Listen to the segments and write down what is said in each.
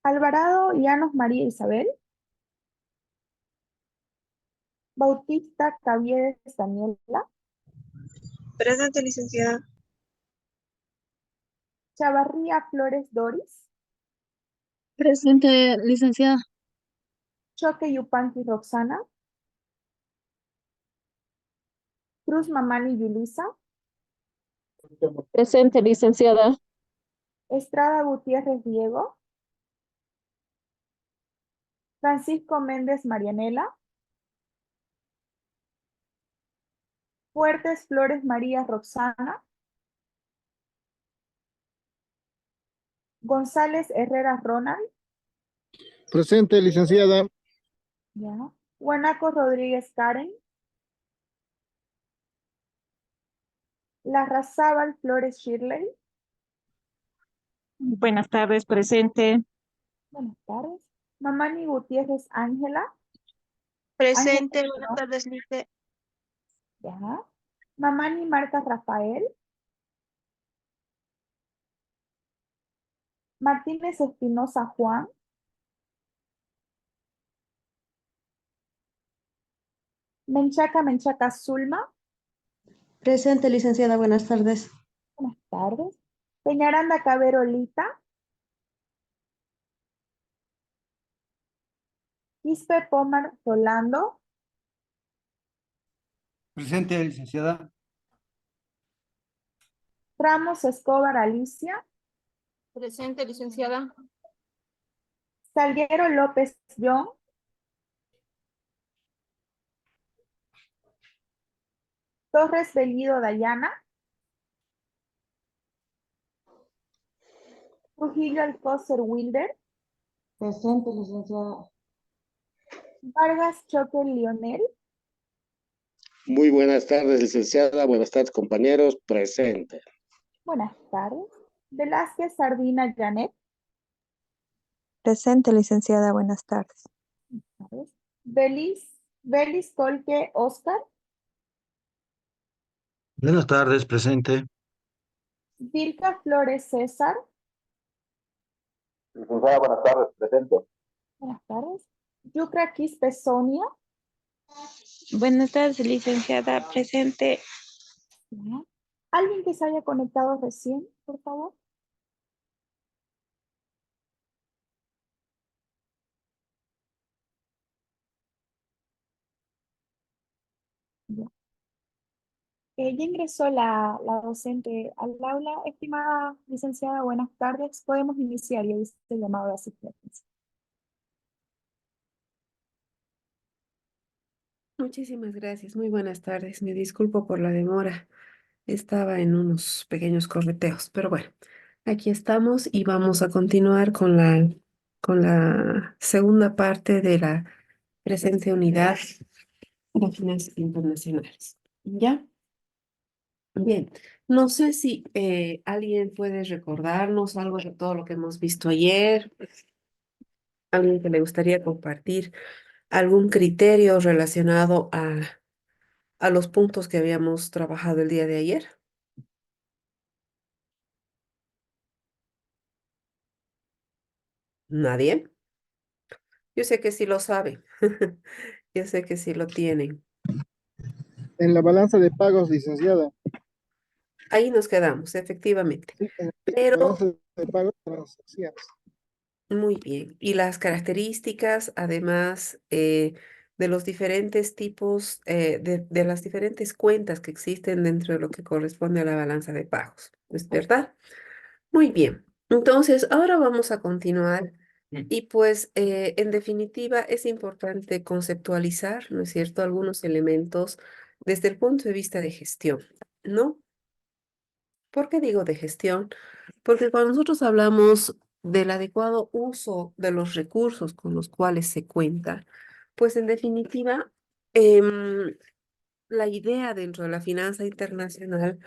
Alvarado Llanos María Isabel, Bautista Caviedes Daniela, Presente, licenciada. Chavarría Flores Doris, Presente, licenciada. Choque Yupanqui Roxana, Cruz Mamani Yulisa, Presente, licenciada. Estrada Gutiérrez Diego, Francisco Méndez Marianela, Fuertes Flores María Roxana, González Herrera Ronald, Presente, licenciada. ya. Guanaco Rodríguez Karen, Larrazábal Flores Shirley, Buenas tardes, presente. buenas tardes. Mamani Gutiérrez Ángela, Ángela, Presente, buenas perdón, tardes, lice. ya. Mamani Marta Rafael, Martínez Espinosa Juan, Menchaca Menchaca Zulma, Presente, licenciada, buenas tardes. buenas tardes. Peñaranda Cabero Lita, Quispe Pomar Rolando, Presente, licenciada. Ramos Escobar Alicia, Presente, licenciada. Salguero López John, Torres Bellido Dayana, Trujillo Alcócer Wilder, Presente, licenciada. Vargas Choque Lionel, Muy buenas tardes, licenciada. Buenas tardes, compañeros. Presente. buenas tardes. Velázquez Sardina Janet, Presente, licenciada, buenas tardes. ¿sabes? Belis Colque Oscar, Buenas tardes, presente. Vilca Flores César, Licenciada, buenas tardes. Presente. buenas tardes. Yucra Quispe Sonia, Buenas tardes, licenciada. Presente. ¿ya? ¿Alguien que se haya conectado recién, por favor? Ya. Ya ingresó la docente al aula. Estimada licenciada, buenas tardes. Podemos iniciar ya este llamado de asistencia. Muchísimas gracias. Muy buenas tardes. Me disculpo por la demora. Estaba en unos pequeños correteos, pero bueno, aquí estamos y vamos a continuar con la segunda parte de la presente unidad de finanzas internacionales. ¿Ya? Bien. No sé si alguien puede recordarnos algo de todo lo que hemos visto ayer, alguien que le gustaría compartir algún criterio relacionado a los puntos que habíamos trabajado el día de ayer. ¿Nadie? Yo sé que sí lo sabe. Yo sé que sí lo tienen. En la balanza de pagos, licenciada. Ahí nos quedamos, efectivamente. Sí, en la Pero balanza de pagos, transacciones. muy bien. Y las características, además, de los diferentes tipos, de las diferentes cuentas que existen dentro de lo que corresponde a la balanza de pagos. ¿Es verdad? Muy bien. Entonces, ahora vamos a continuar. Y pues, en definitiva, es importante conceptualizar, ¿no es cierto?, algunos elementos desde el punto de vista de gestión, ¿no? ¿Por qué digo de gestión? Porque cuando nosotros hablamos del adecuado uso de los recursos con los cuales se cuenta, pues en definitiva, la idea dentro de la finanza internacional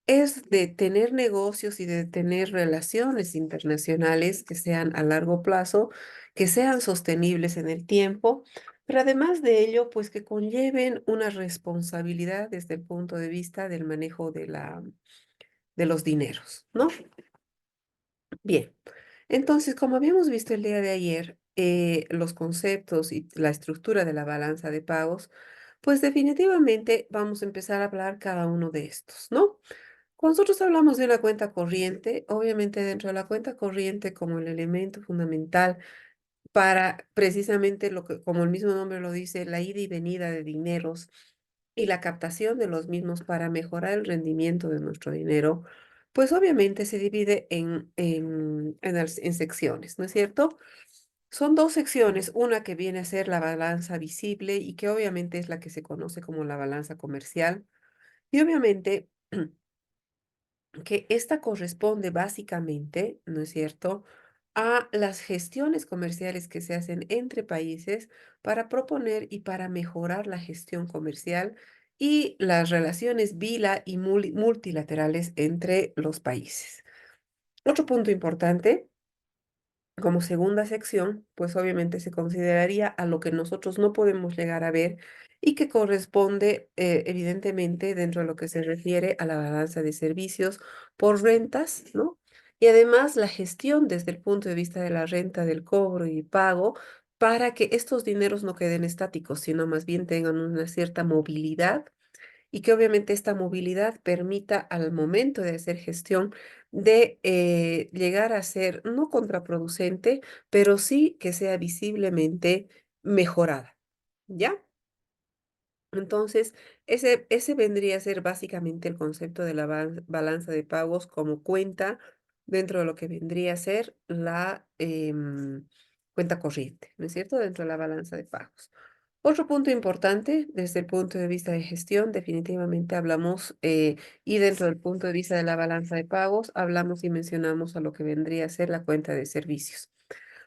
es de tener negocios y de tener relaciones internacionales que sean a largo plazo, que sean sostenibles en el tiempo, pero además de ello, pues que conlleven una responsabilidad desde el punto de vista del manejo de los dineros, ¿no? Bien. Entonces, como habíamos visto el día de ayer, los conceptos y la estructura de la balanza de pagos, pues definitivamente vamos a empezar a hablar cada uno de estos, ¿no? Cuando nosotros hablamos de una cuenta corriente, obviamente dentro de la cuenta corriente como el elemento fundamental para precisamente lo que, como el mismo nombre lo dice, la ida y venida de dineros y la captación de los mismos para mejorar el rendimiento de nuestro dinero, pues obviamente se divide en secciones, ¿no es cierto? Son dos secciones, una que viene a ser la balanza visible y que obviamente es la que se conoce como la balanza comercial. Y obviamente que esta corresponde básicamente, ¿no es cierto?, a las gestiones comerciales que se hacen entre países para proponer y para mejorar la gestión comercial y las relaciones y multilaterales entre los países. Otro punto importante como segunda sección, pues obviamente se consideraría a lo que nosotros no podemos llegar a ver y que corresponde evidentemente dentro de lo que se refiere a la balanza de servicios por rentas, ¿no? Y además la gestión desde el punto de vista de la renta, del cobro y pago, para que estos dineros no queden estáticos, sino más bien tengan una cierta movilidad y que obviamente esta movilidad permita al momento de hacer gestión de llegar a ser no contraproducente, pero sí que sea visiblemente mejorada, ¿ya? Entonces, ese vendría a ser básicamente el concepto de la balanza de pagos como cuenta dentro de lo que vendría a ser la cuenta corriente, ¿no es cierto? Dentro de la balanza de pagos. Otro punto importante desde el punto de vista de gestión, definitivamente hablamos, y dentro del punto de vista de la balanza de pagos, hablamos y mencionamos a lo que vendría a ser la cuenta de servicios.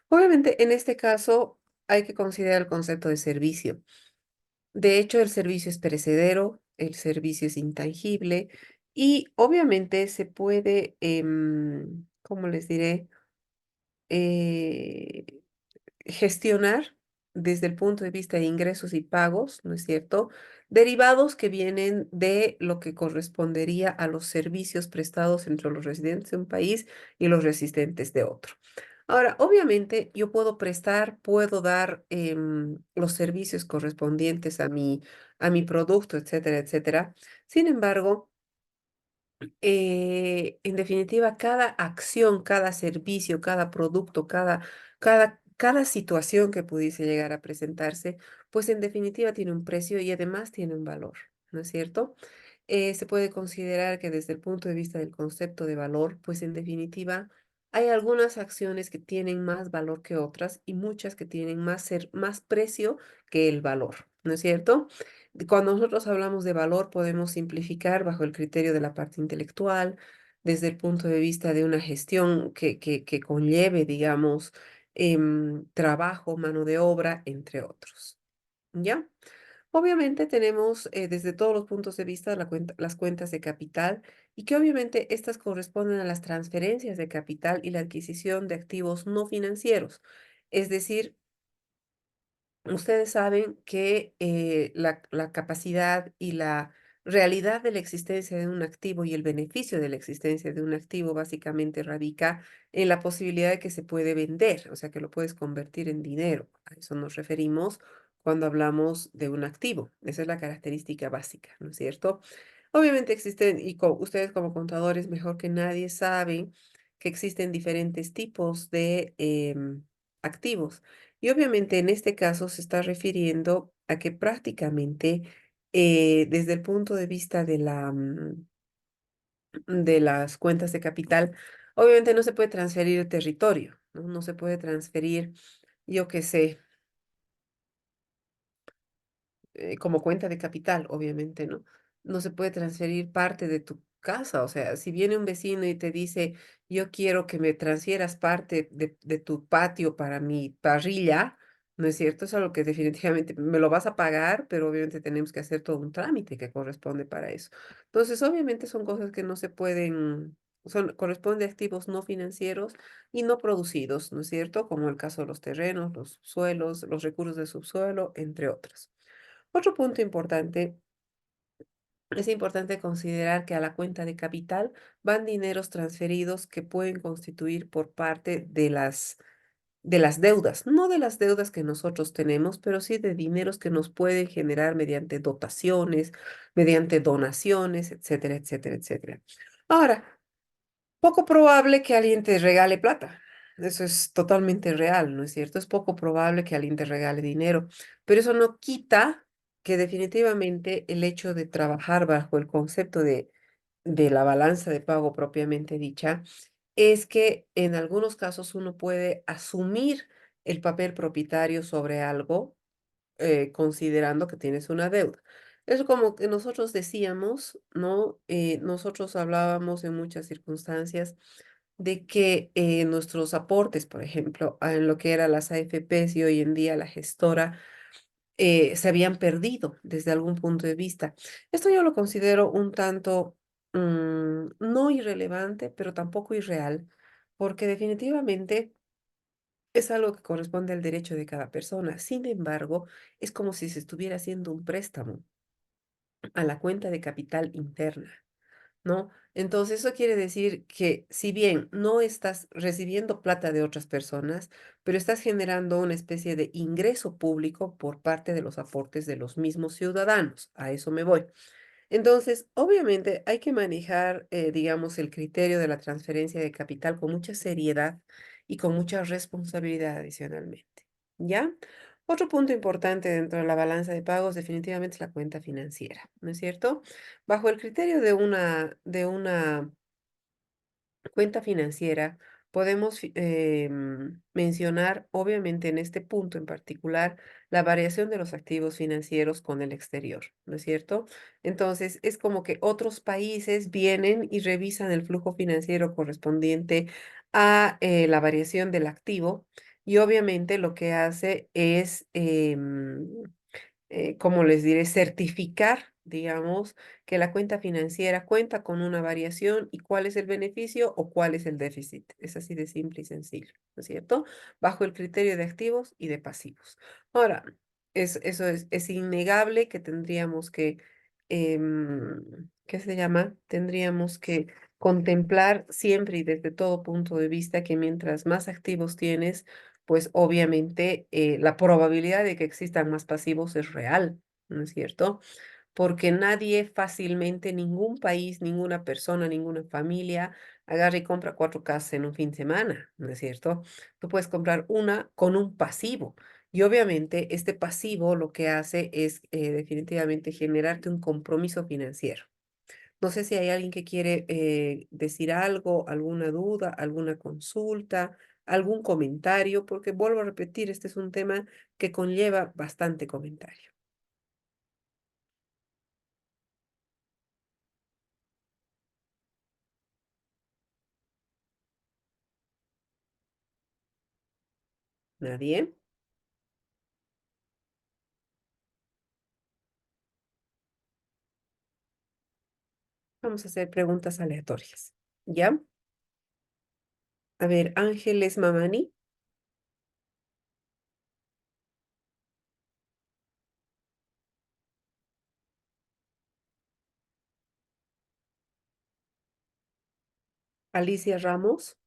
Obviamente, en este caso, hay que considerar el concepto de servicio. De hecho, el servicio es perecedero, el servicio es intangible y obviamente se puede, ¿cómo les diré? Eh, gestionar desde el punto de vista de ingresos y pagos, ¿no es cierto? Derivados que vienen de lo que correspondería a los servicios prestados entre los residentes de un país y los residentes de otro. Ahora, obviamente, yo puedo prestar, puedo dar los servicios correspondientes a mi producto, etcétera, etcétera. Sin embargo, en definitiva, cada acción, cada servicio, cada producto, cada situación que pudiese llegar a presentarse, pues en definitiva tiene un precio y además tiene un valor, ¿no es cierto? Se puede considerar que desde el punto de vista del concepto de valor, pues en definitiva hay algunas acciones que tienen más valor que otras y muchas que tienen más precio que el valor, ¿no es cierto? Cuando nosotros hablamos de valor, podemos simplificar bajo el criterio de la parte intelectual, desde el punto de vista de una gestión que conlleve, digamos, trabajo, mano de obra, entre otros. ¿Ya? Obviamente tenemos desde todos los puntos de vista las cuentas de capital y que obviamente estas corresponden a las transferencias de capital y la adquisición de activos no financieros. Es decir, ustedes saben que la capacidad y la realidad de la existencia de un activo y el beneficio de la existencia de un activo básicamente radica en la posibilidad de que se puede vender, o sea, que lo puedes convertir en dinero. A eso nos referimos cuando hablamos de un activo. Esa es la característica básica, ¿no es cierto? Obviamente existen, y ustedes como contadores mejor que nadie saben que existen diferentes tipos de activos. Y obviamente en este caso se está refiriendo a que prácticamente desde el punto de vista de las cuentas de capital, obviamente no se puede transferir el territorio, ¿no? No se puede transferir, yo qué sé, como cuenta de capital, obviamente, ¿no? No se puede transferir parte de tu casa, o sea, si viene un vecino y te dice, yo quiero que me transfieras parte de tu patio para mi parrilla, ¿no es cierto? Es algo que definitivamente me lo vas a pagar, pero obviamente tenemos que hacer todo un trámite que corresponde para eso. Entonces, obviamente son cosas que no se pueden, corresponde a activos no financieros y no producidos, ¿no es cierto? Como el caso de los terrenos, los suelos, los recursos de subsuelo, entre otros. Otro punto importante es importante considerar que a la cuenta de capital van dineros transferidos que pueden constituir por parte de las deudas, no de las deudas que nosotros tenemos, pero sí de dineros que nos pueden generar mediante dotaciones, mediante donaciones, etcétera, etcétera, etcétera. Ahora, poco probable que alguien te regale plata. Eso es totalmente real, ¿no es cierto? Es poco probable que alguien te regale dinero, pero eso no quita que definitivamente el hecho de trabajar bajo el concepto de la balanza de pago propiamente dicha es que en algunos casos uno puede asumir el papel propietario sobre algo considerando que tienes una deuda. Es como que nosotros decíamos, ¿no? Nosotros hablábamos en muchas circunstancias de que nuestros aportes, por ejemplo, en lo que eran las AFPs y hoy en día la gestora, se habían perdido desde algún punto de vista. Esto yo lo considero un tanto no irrelevante, pero tampoco irreal, porque definitivamente es algo que corresponde al derecho de cada persona. Sin embargo, es como si se estuviera haciendo un préstamo a la cuenta de capital interna, ¿no? Entonces, eso quiere decir que si bien no estás recibiendo plata de otras personas, pero estás generando una especie de ingreso público por parte de los aportes de los mismos ciudadanos. A eso me voy. Entonces, obviamente hay que manejar, digamos, el criterio de la transferencia de capital con mucha seriedad y con mucha responsabilidad adicionalmente. ¿Ya? Otro punto importante dentro de la balanza de pagos definitivamente es la cuenta financiera, ¿no es cierto? Bajo el criterio de una cuenta financiera, podemos mencionar, obviamente en este punto en particular, la variación de los activos financieros con el exterior, ¿no es cierto? Entonces, es como que otros países vienen y revisan el flujo financiero correspondiente a la variación del activo y obviamente lo que hace es como les diré, certificar, digamos, que la cuenta financiera cuenta con una variación y cuál es el beneficio o cuál es el déficit. Es así de simple y sencillo, ¿no es cierto? Bajo el criterio de activos y de pasivos. Ahora, es innegable que tendríamos que, ¿qué se llama? Tendríamos que contemplar siempre y desde todo punto de vista que mientras más activos tienes, pues obviamente la probabilidad de que existan más pasivos es real, ¿no es cierto? Porque nadie fácilmente, ningún país, ninguna persona, ninguna familia agarra y compra 4 casas en un fin de semana, ¿no es cierto? Tú puedes comprar una con un pasivo. Y obviamente este pasivo lo que hace es definitivamente generarte un compromiso financiero. No sé si hay alguien que quiere decir algo, alguna duda, alguna consulta, algún comentario, porque vuelvo a repetir, este es un tema que conlleva bastante comentario. ¿Nadie? Vamos a hacer preguntas aleatorias. ¿Ya? A ver, Ángeles Mamani, Alicia Ramos,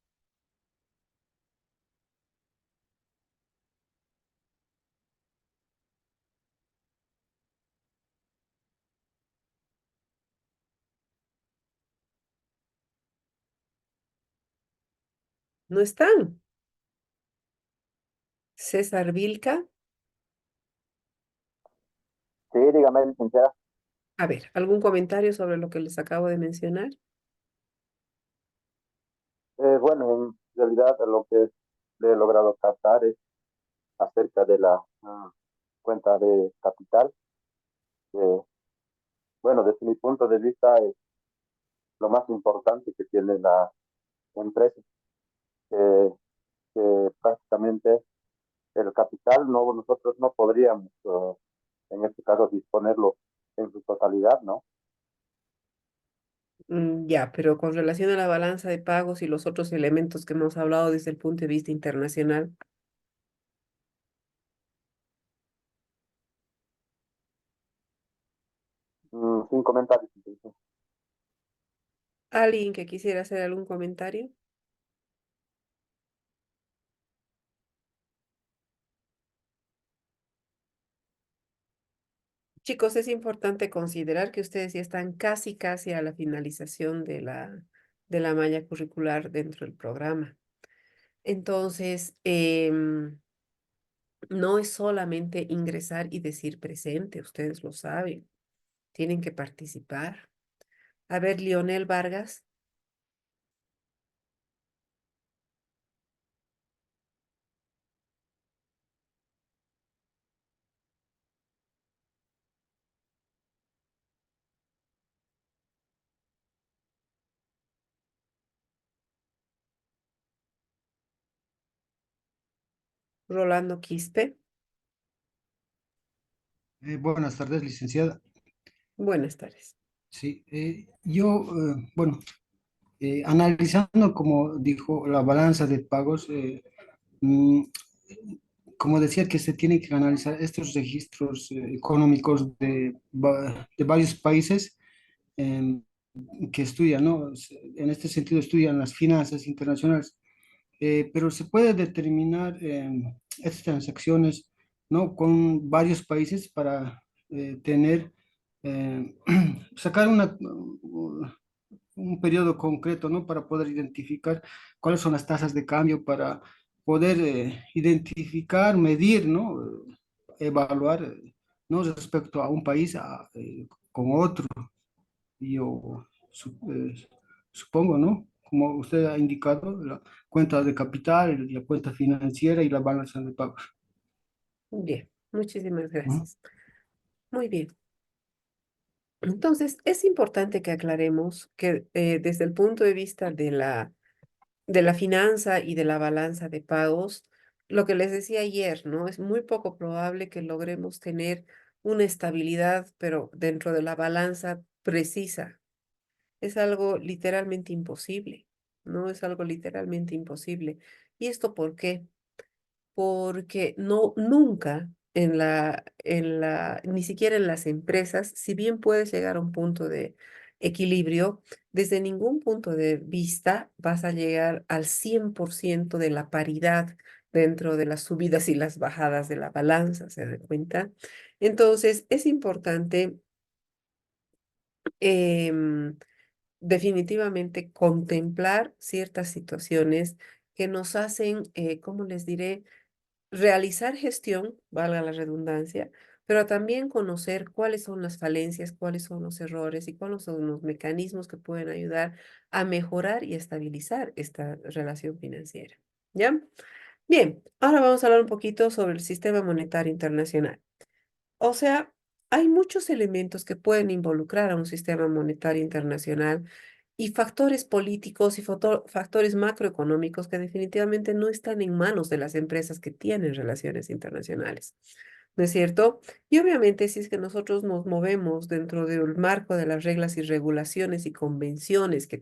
¿no están? César Vilca, Sí, dígame, licenciada. a ver, ¿algún comentario sobre lo que les acabo de mencionar? Bueno, en realidad lo que le he logrado captar es acerca de la cuenta de capital. Eh, bueno, desde mi punto de vista es lo más importante que tiene la empresa, eh, que prácticamente el capital no, nosotros no podríamos, en este caso, disponerlo en su totalidad, ¿no? Ya, pero con relación a la balanza de pagos y los otros elementos que hemos hablado desde el punto de vista internacional, Sin comentarios. ¿Alguien que quisiera hacer algún comentario? Chicos, es importante considerar que ustedes ya están casi a la finalización de la malla curricular dentro del programa. Entonces, no es solamente ingresar y decir presente, ustedes lo saben, tienen que participar. A ver, Lionel Vargas. Rolando Quispe. Buenas tardes, licenciada. Buenas tardes. Sí, bueno, analizando, como dijo, la balanza de pagos, mm, como decía, que se tienen que analizar estos registros económicos de varios países em, que estudian, ¿no? En este sentido, estudian las finanzas internacionales. Pero se puede determinar estas transacciones, ¿no? Con varios países para tener, eh, sacar un periodo concreto, ¿no? Para poder identificar cuáles son las tasas de cambio, para poder identificar, medir, ¿no? Evaluar, ¿no? Respecto a un país con otro. Yo supongo, ¿no? Como usted ha indicado, la cuenta de capital, la cuenta financiera y la balanza de pagos. Bien, muchísimas Ujú. gracias. Muy bien. Entonces, es importante que aclaremos que desde el punto de vista de la finanza y de la balanza de pagos, lo que les decía ayer, ¿no? Es muy poco probable que logremos tener una estabilidad, pero dentro de la balanza precisa. Es algo literalmente imposible, ¿no? Es algo literalmente imposible. ¿Y esto por qué? Porque no, nunca ni siquiera en las empresas, si bien puedes llegar a un punto de equilibrio, desde ningún punto de vista vas a llegar al 100% de la paridad dentro de las subidas y las bajadas de la balanza, ¿se dan cuenta? Entonces, es importante em, definitivamente contemplar ciertas situaciones que nos hacen, ¿cómo les diré? Realizar gestión, valga la redundancia, pero también conocer cuáles son las falencias, cuáles son los errores y cuáles son los mecanismos que pueden ayudar a mejorar y estabilizar esta relación financiera. ¿Ya? Bien, ahora vamos a hablar un poquito sobre el sistema monetario internacional. O sea, hay muchos elementos que pueden involucrar a un sistema monetario internacional y factores políticos y factores macroeconómicos que definitivamente no están en manos de las empresas que tienen relaciones internacionales. ¿No es cierto? Y obviamente si es que nosotros nos movemos dentro del marco de las reglas y regulaciones y convenciones que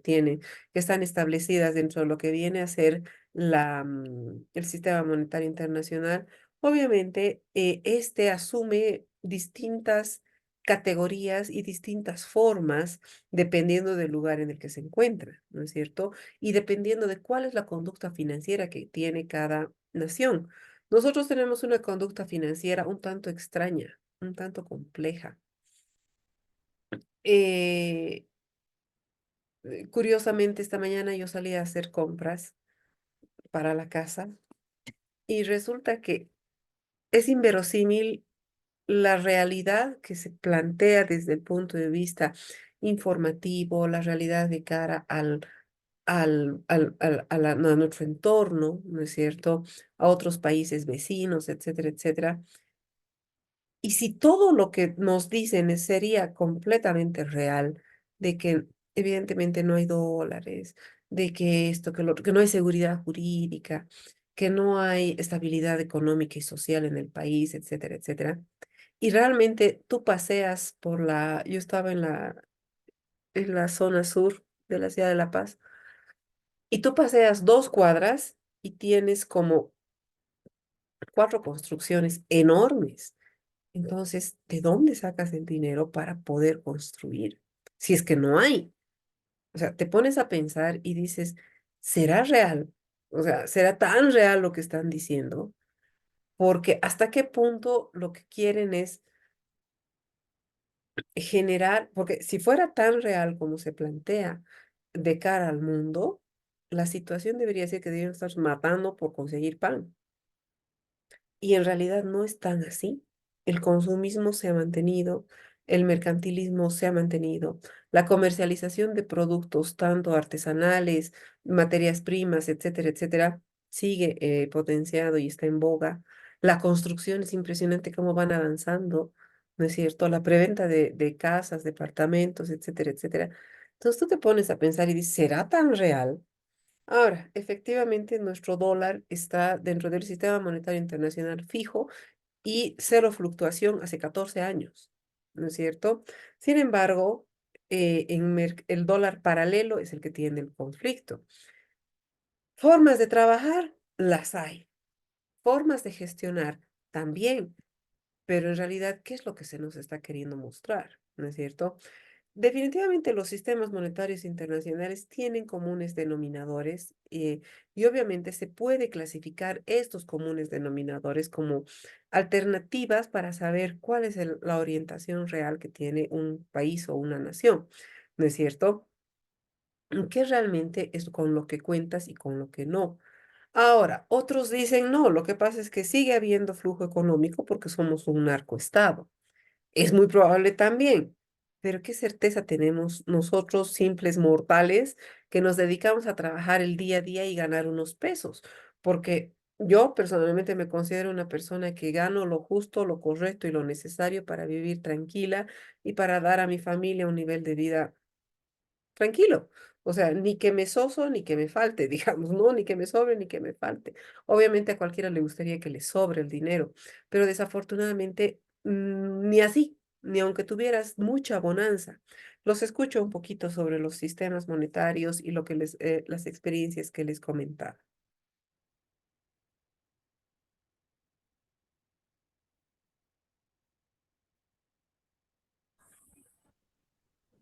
están establecidas dentro de lo que viene a ser el sistema monetario internacional, obviamente este asume distintas categorías y distintas formas dependiendo del lugar en el que se encuentra, ¿no es cierto? Y dependiendo de cuál es la conducta financiera que tiene cada nación. Nosotros tenemos una conducta financiera un tanto extraña, un tanto compleja. Eh, Curiosamente, esta mañana yo salí a hacer compras para la casa y resulta que es inverosímil la realidad que se plantea desde el punto de vista informativo, la realidad de cara a nuestro entorno, ¿no es cierto? A otros países vecinos, etcétera, etcétera. Y si todo lo que nos dicen sería completamente real, de que evidentemente no hay dólares, de que esto, que lo otro, que no hay seguridad jurídica, que no hay estabilidad económica y social en el país, etcétera, etcétera. Y realmente tú paseas yo estaba en la zona sur de la ciudad de La Paz, y tú paseas 2 cuadras y tienes como 4 construcciones enormes. Entonces, ¿de dónde sacas el dinero para poder construir? si es que no hay. O sea, te pones a pensar y dices, ¿será real? O sea, ¿será tan real lo que están diciendo? Porque hasta qué punto lo que quieren es generar, porque si fuera tan real como se plantea de cara al mundo, la situación debería ser que deberían estar matando por conseguir pan. Y en realidad no es tan así. El consumismo se ha mantenido, el mercantilismo se ha mantenido, la comercialización de productos, tanto artesanales, materias primas, etcétera, etcétera, sigue potenciado y está en boga. La construcción es impresionante cómo van avanzando, ¿no es cierto? La preventa de casas, departamentos, etcétera, etcétera. Entonces tú te pones a pensar y dices, ¿será tan real? Ahora, efectivamente, nuestro dólar está dentro del sistema monetario internacional fijo y cero fluctuación hace 14 años, ¿no es cierto? Sin embargo, el dólar paralelo es el que tiene el conflicto. Formas de trabajar, las hay. Formas de gestionar, también. Pero en realidad, ¿qué es lo que se nos está queriendo mostrar? ¿No es cierto? Definitivamente los sistemas monetarios internacionales tienen comunes denominadores y obviamente se puede clasificar estos comunes denominadores como alternativas para saber cuál es la orientación real que tiene un país o una nación, ¿no es cierto? ¿Qué realmente es con lo que cuentas y con lo que no? Ahora, otros dicen no, lo que pasa es que sigue habiendo flujo económico porque somos un narcoestado. Es muy probable también, pero ¿qué certeza tenemos nosotros, simples mortales, que nos dedicamos a trabajar el día a día y ganar unos pesos? Porque yo personalmente me considero una persona que gano lo justo, lo correcto y lo necesario para vivir tranquila y para dar a mi familia un nivel de vida tranquilo. O sea, ni que me soso ni que me falte, digamos, ¿no? Ni que me sobre ni que me falte. Obviamente a cualquiera le gustaría que le sobre el dinero, pero desafortunadamente ni así, ni aunque tuvieras mucha bonanza. Los escucho un poquito sobre los sistemas monetarios y lo que las experiencias que les comentaba.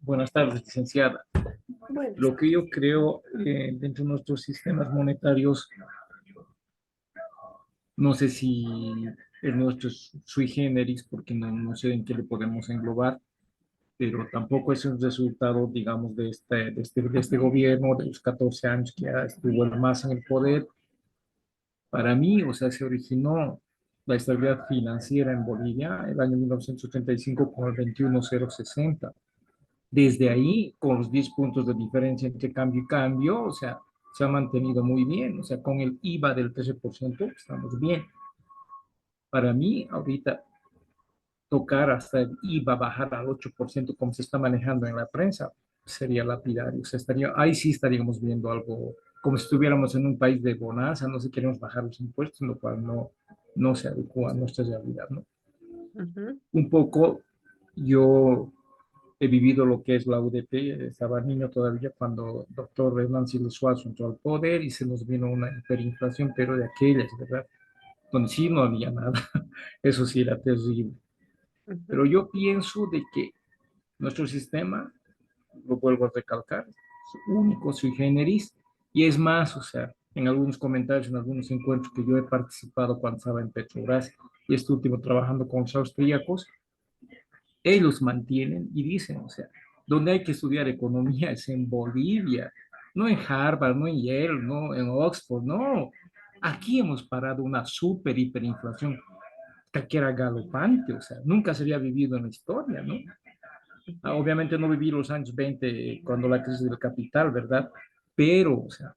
Buenas tardes, licenciada. Bueno, Lo que yo creo dentro de nuestros sistemas monetarios, no sé si el nuestro es sui generis, porque no sé en qué le podemos englobar, pero tampoco es un resultado, digamos, de este gobierno, de los 14 años que ya estuvo el MAS en el poder. Para mí, o sea, se originó la estabilidad financiera en Bolivia el año 1985 con el 21,060. Desde ahí, con los 10 puntos de diferencia entre cambio y cambio, o sea, se ha mantenido muy bien. O sea, con el IVA del 13% estamos bien. Para mí, ahorita, tocar hasta el IVA bajar al 8% como se está manejando en la prensa, sería lapidario. O sea, ahí sí estaríamos viendo algo como si estuviéramos en un país de bonanza, no sé, queremos bajar los impuestos, lo cual no se adecua a nuestra realidad, ¿no? ujú, Un poco yo he vivido lo que es la UDP, estaba niño todavía cuando el doctor Hernán Siles Suazo entró al poder y se nos vino una hiperinflación, pero de aquellas, ¿verdad? Donde sí no había nada, eso sí era terrible. ujú, Pero yo pienso de que nuestro sistema, lo vuelvo a recalcar, es único, sui generis, y es más, o sea, en algunos comentarios, en algunos encuentros que yo he participado cuando estaba en Petrobras y este último trabajando con los austríacos, ellos mantienen y dicen, o sea, donde hay que estudiar economía es en Bolivia, no en Harvard, no en Yale, no en Oxford, no. Aquí hemos parado una super hiperinflación que era galopante, o sea, nunca se había vivido en la historia, ¿no? Obviamente no viví los años 20 cuando la crisis del capital, ¿verdad? Pero, o sea,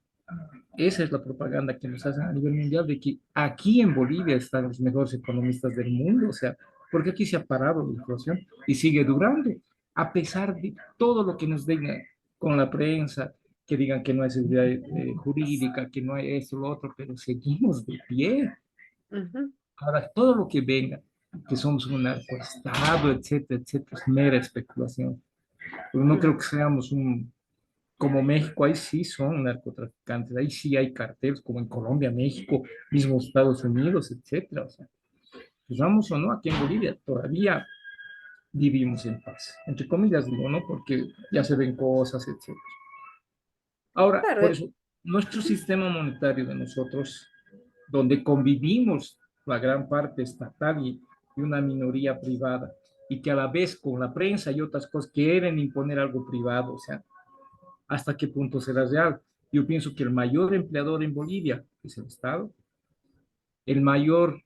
esa es la propaganda que nos hacen a nivel mundial de que aquí en Bolivia están los mejores economistas del mundo, o sea, porque aquí se ha parado la inflación y sigue durando, a pesar de todo lo que nos digan con la prensa, que digan que no hay seguridad jurídica, que no hay esto, lo otro, pero seguimos de pie. ujú, Ahora, todo lo que venga, que somos un narcoestado, etcétera, etcétera, es mera especulación. Pero no creo ujú, que seamos como México, ahí sí son narcotraficantes, ahí sí hay carteles, como en Colombia, México, mismo Estados Unidos, etcétera. O sea, pues vamos o no, aquí en Bolivia todavía vivimos en paz. Entre comillas digo, ¿no? Porque ya se ven cosas, etc. Ahora, Claro, por eso, nuestro sistema monetario de nosotros, donde convivimos la gran parte estatal y una minoría privada, y que a la vez con la prensa y otras cosas quieren imponer algo privado, o sea, ¿hasta qué punto será real? Yo pienso que el mayor empleador en Bolivia es el Estado, el mayor,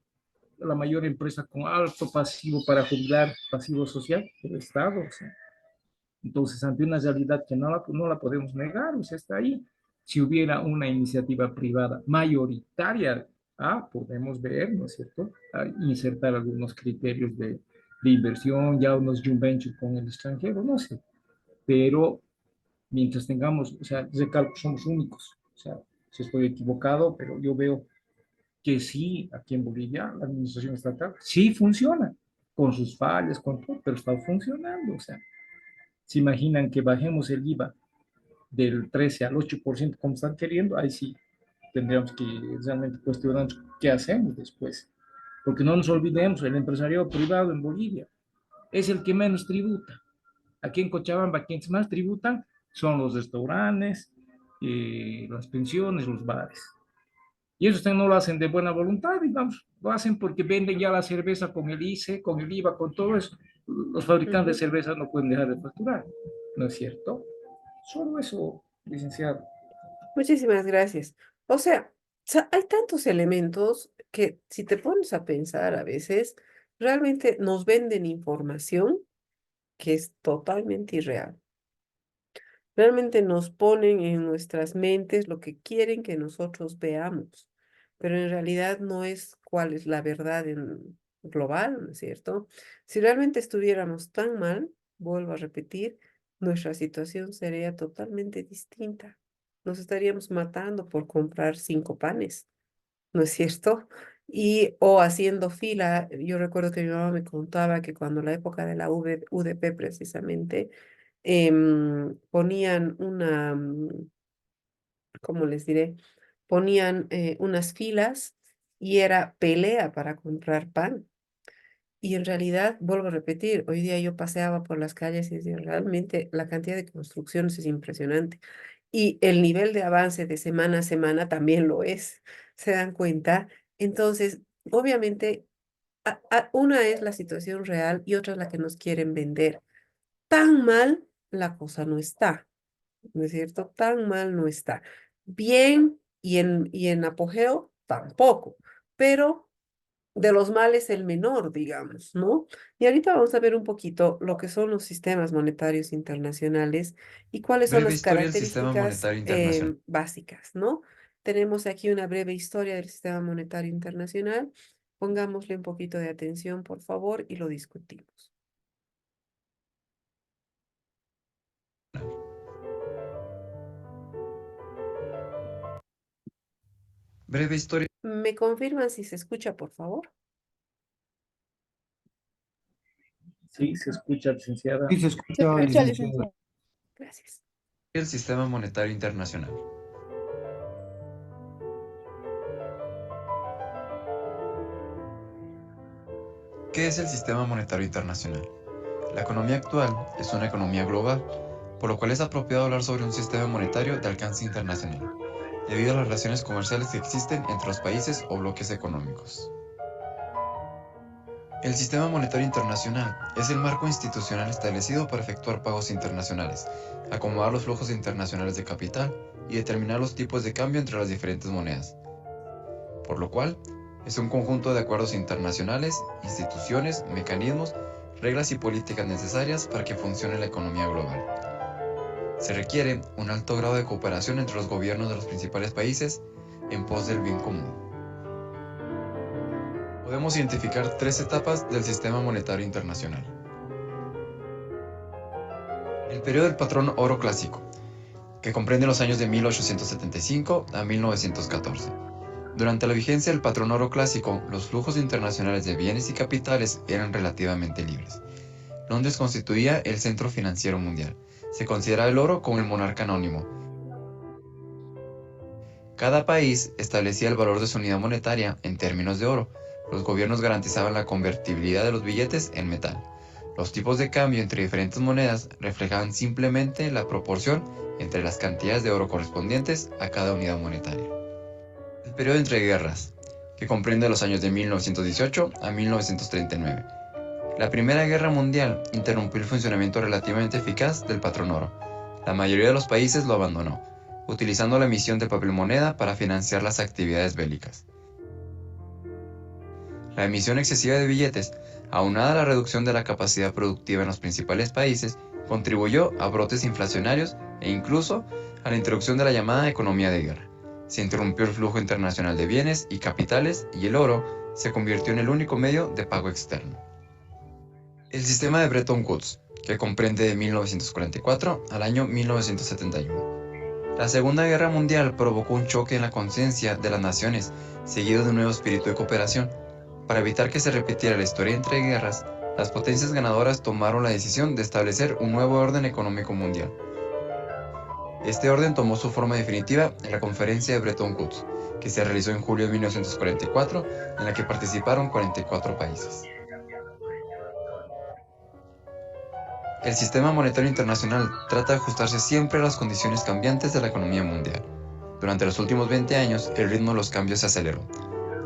la mayor empresa con alto pasivo para jubilar, pasivo social, el Estado, o sea. Entonces, ante una realidad que no la podemos negar, o sea, está ahí. Si hubiera una iniciativa privada mayoritaria, podemos ver, ¿no es cierto?, insertar algunos criterios de inversión, ya unos joint venture con el extranjero, no sé, pero mientras tengamos, o sea, recalco, somos únicos, o sea, si estoy equivocado, pero yo veo que sí, aquí en Bolivia, la administración estatal sí funciona, con sus fallas, con todo, pero está funcionando, o sea, se imaginan que bajemos el IVA del 13 al 8% como están queriendo, ahí sí tendríamos que realmente cuestionarnos qué hacemos después. Porque no nos olvidemos, el empresariado privado en Bolivia es el que menos tributa. Aquí en Cochabamba, quienes más tributan son los restaurantes, las pensiones, los bares. Y eso no lo hacen de buena voluntad, digamos, lo hacen porque venden ya la cerveza con el ICE, con el IVA, con todo eso. Los fabricantes de cerveza no pueden dejar de facturar, ¿no es cierto? Solo eso, licenciado. muchísimas gracias. O sea, hay tantos elementos que si te pones a pensar a veces, realmente nos venden información que es totalmente irreal. Realmente nos ponen en nuestras mentes lo que quieren que nosotros veamos, pero en realidad no es cuál es la verdad en global, ¿no es cierto? Si realmente estuviéramos tan mal, vuelvo a repetir, nuestra situación sería totalmente distinta. Nos estaríamos matando por comprar 5 panes, ¿no es cierto? O haciendo fila. Yo recuerdo que mi mamá me contaba que cuando la época de la UDP precisamente, ponían ¿cómo les diré? Ponían unas filas y era pelea para comprar pan. Y en realidad, vuelvo a repetir, hoy día yo paseaba por las calles y decía, realmente la cantidad de construcciones es impresionante. Y el nivel de avance de semana a semana también lo es, ¿se dan cuenta? Entonces, obviamente, una es la situación real y otra es la que nos quieren vender. Tan mal la cosa no está, ¿no es cierto? Tan mal no está. Bien y en apogeo tampoco, pero de los males el menor, digamos, ¿no? Y ahorita vamos a ver un poquito lo que son los sistemas monetarios internacionales y cuáles son Breve las historia del sistema características monetario internacional. básicas, ¿no? Tenemos aquí una breve historia del sistema monetario internacional. Pongámosle un poquito de atención, por favor, y lo discutimos. Breve historia. ¿Me confirman si se escucha, por favor? Sí, se escucha, licenciada. Sí, se Se escucha, escucha, licenciada. licenciado. Gracias. El sistema monetario internacional. ¿Qué es el sistema monetario internacional? La economía actual es una economía global, por lo cual es apropiado hablar sobre un sistema monetario de alcance internacional, debido a las relaciones comerciales que existen entre los países o bloques económicos. El sistema monetario internacional es el marco institucional establecido para efectuar pagos internacionales, acomodar los flujos internacionales de capital y determinar los tipos de cambio entre las diferentes monedas. Por lo cual, es un conjunto de acuerdos internacionales, instituciones, mecanismos, reglas y políticas necesarias para que funcione la economía global. Se requiere un alto grado de cooperación entre los gobiernos de los principales países en pos del bien común. Podemos identificar 3 etapas del sistema monetario internacional. El periodo del patrón oro clásico, que comprende los años de 1875 a 1914. Durante la vigencia del patrón oro clásico, los flujos internacionales de bienes y capitales eran relativamente libres. Londres constituía el centro financiero mundial. Se consideraba el oro como el monarca anónimo. Cada país establecía el valor de su unidad monetaria en términos de oro. Los gobiernos garantizaban la convertibilidad de los billetes en metal. Los tipos de cambio entre diferentes monedas reflejaban simplemente la proporción entre las cantidades de oro correspondientes a cada unidad monetaria. El periodo entre guerras, que comprende los años de 1918 a 1939. La Primera Guerra Mundial interrumpió el funcionamiento relativamente eficaz del patrón oro. La mayoría de los países lo abandonó, utilizando la emisión de papel moneda para financiar las actividades bélicas. La emisión excesiva de billetes, aunada a la reducción de la capacidad productiva en los principales países, contribuyó a brotes inflacionarios e incluso a la introducción de la llamada economía de guerra. Se interrumpió el flujo internacional de bienes y capitales y el oro se convirtió en el único medio de pago externo. El sistema de Bretton Woods, que comprende de 1944 al año 1971. La Segunda Guerra Mundial provocó un choque en la conciencia de las naciones, seguido de un nuevo espíritu de cooperación. Para evitar que se repitiera la historia entre guerras, las potencias ganadoras tomaron la decisión de establecer un nuevo orden económico mundial. Este orden tomó su forma definitiva en la Conferencia de Bretton Woods, que se realizó en julio de 1944, en la que participaron 44 países. El sistema monetario internacional trata de ajustarse siempre a las condiciones cambiantes de la economía mundial. Durante los últimos 20 años, el ritmo de los cambios se aceleró.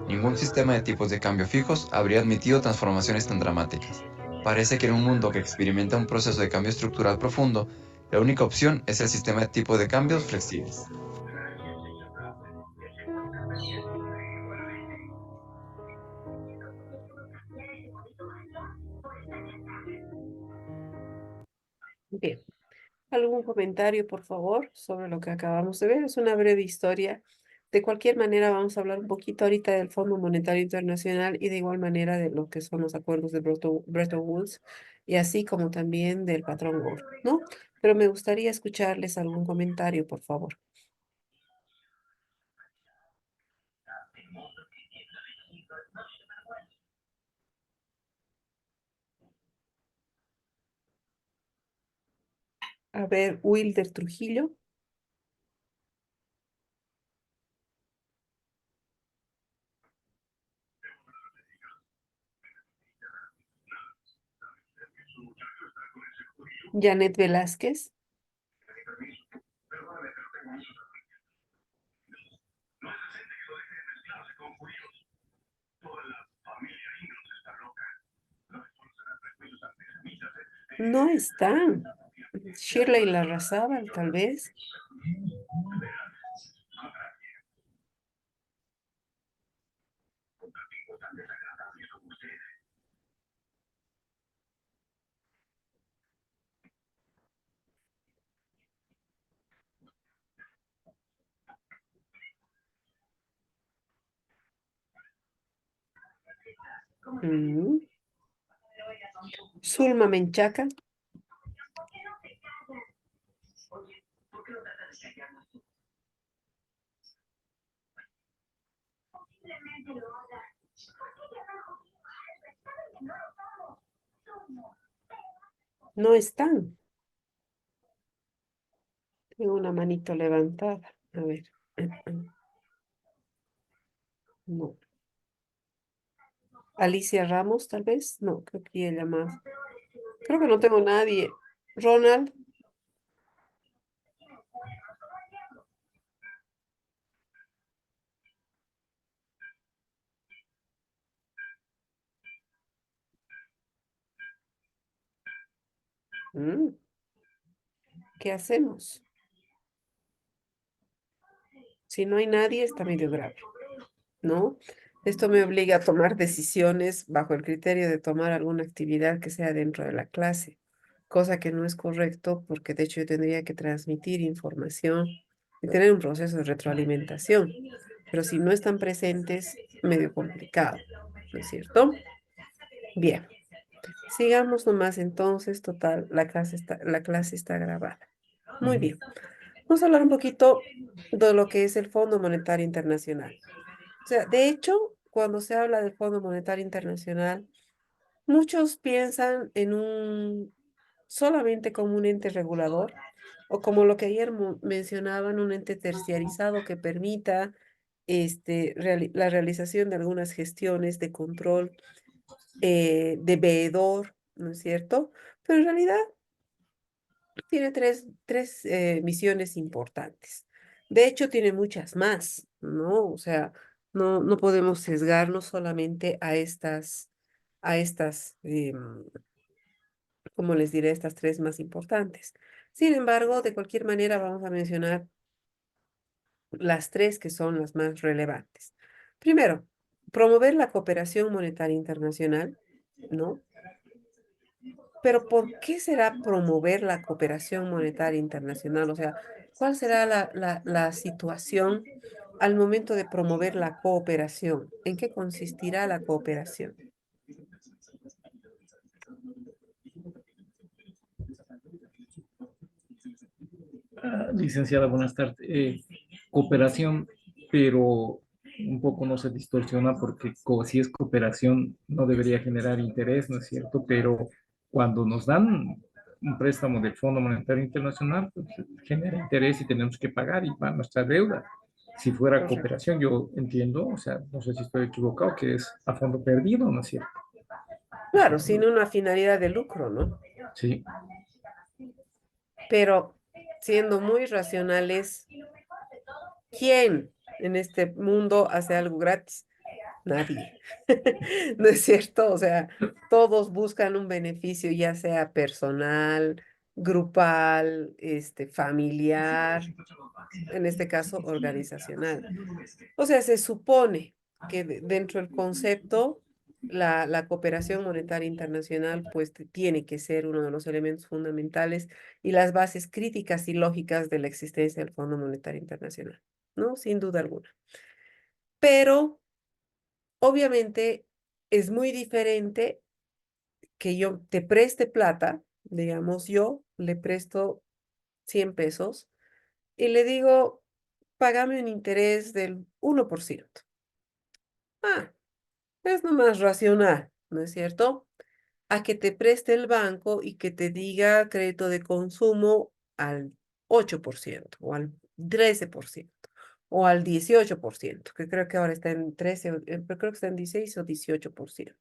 Ningún sistema de tipos de cambio fijos habría admitido transformaciones tan dramáticas. Parece que en un mundo que experimenta un proceso de cambio estructural profundo, la única opción es el sistema de tipos de cambios flexibles. Bien. ¿Algún comentario, por favor, sobre lo que acabamos de ver? Es una breve historia. De cualquier manera, vamos a hablar un poquito ahorita del Fondo Monetario Internacional y de igual manera de lo que son los acuerdos de Bretton Woods y así como también del patrón oro, ¿no? Pero me gustaría escucharles algún comentario, por favor. A ver, Wilder Trujillo. Janet Velázquez. No están. Shirley Larrazábal, tal vez. Zulma Menchaca. No están. Tengo una manito levantada. A ver. No. Alicia Ramos, tal vez. No, creo que ella más. Creo que no tengo nadie. Ronald. ¿Qué hacemos? Si no hay nadie, está medio grave, ¿no? Esto me obliga a tomar decisiones bajo el criterio de tomar alguna actividad que sea dentro de la clase, cosa que no es correcto porque de hecho yo tendría que transmitir información y tener un proceso de retroalimentación. Pero si no están presentes, medio complicado, ¿no es cierto? Bien. Sigamos nomás entonces, total, la clase está grabada. Muy bien. Vamos a hablar un poquito de lo que es el Fondo Monetario Internacional. O sea, de hecho, cuando se habla del Fondo Monetario Internacional, muchos piensan en solamente como un ente regulador o como lo que ayer mencionaban, un ente terciarizado que permita la realización de algunas gestiones de control de veedor, ¿no es cierto? Pero en realidad tiene tres misiones importantes. De hecho, tiene muchas más, ¿no? O sea, no podemos sesgarnos solamente a estas, como les diré, estas tres más importantes. Sin embargo, de cualquier manera, vamos a mencionar las tres que son las más relevantes. Primero, promover la cooperación monetaria internacional, ¿no? Pero ¿por qué será promover la cooperación monetaria internacional? O sea, ¿cuál será la situación al momento de promover la cooperación? ¿En qué consistirá la cooperación? Licenciada, buenas tardes. Cooperación, pero un poco no se distorsiona porque si es cooperación no debería generar interés, ¿no es cierto? Pero cuando nos dan un préstamo del Fondo Monetario Internacional, pues genera interés y tenemos que pagar y va nuestra deuda. Si fuera Correcto. cooperación, yo entiendo, o sea, no sé si estoy equivocado, que es a fondo perdido, ¿no es cierto? Claro, sin una finalidad de lucro, ¿no? Sí. Pero siendo muy racionales, ¿quién en este mundo hace algo gratis? Nadie. ¿No es cierto? O sea, todos buscan un beneficio, ya sea personal, grupal, familiar, en este caso organizacional. O sea, se supone que dentro del concepto, la cooperación monetaria internacional, pues tiene que ser uno de los elementos fundamentales y las bases críticas y lógicas de la existencia del Fondo Monetario Internacional, ¿no? Sin duda alguna. Pero, obviamente, es muy diferente que yo te preste plata, digamos, yo le presto 100 pesos y le digo, págame un interés del 1%. Ah, es nomás racional, ¿no es cierto? A que te preste el banco y que te diga crédito de consumo al 8% o al 13% o al 18%, que creo que ahora está en 13, pero creo que está en 16 o 18%.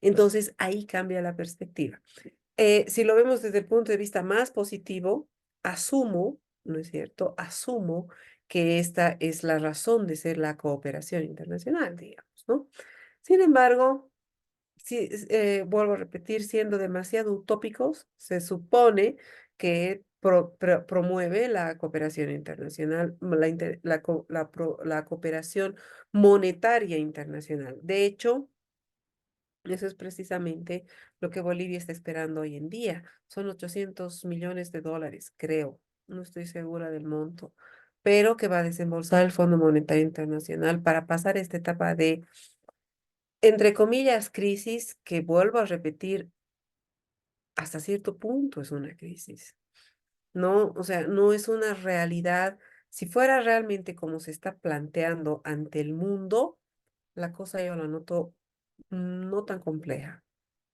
Entonces ahí cambia la perspectiva. Si lo vemos desde el punto de vista más positivo, asumo, ¿no es cierto? Asumo que esta es la razón de ser la cooperación internacional, digamos, ¿no? Sin embargo, si, vuelvo a repetir, siendo demasiado utópicos, se supone que promueve la cooperación internacional, la cooperación monetaria internacional. De hecho, eso es precisamente lo que Bolivia está esperando hoy en día. Son 800 millones de dólares, creo. No estoy segura del monto, pero que va a desembolsar el Fondo Monetario Internacional para pasar esta etapa de, entre comillas, crisis, que vuelvo a repetir, hasta cierto punto es una crisis. No, o sea, no es una realidad. Si fuera realmente como se está planteando ante el mundo, la cosa yo la noto no tan compleja.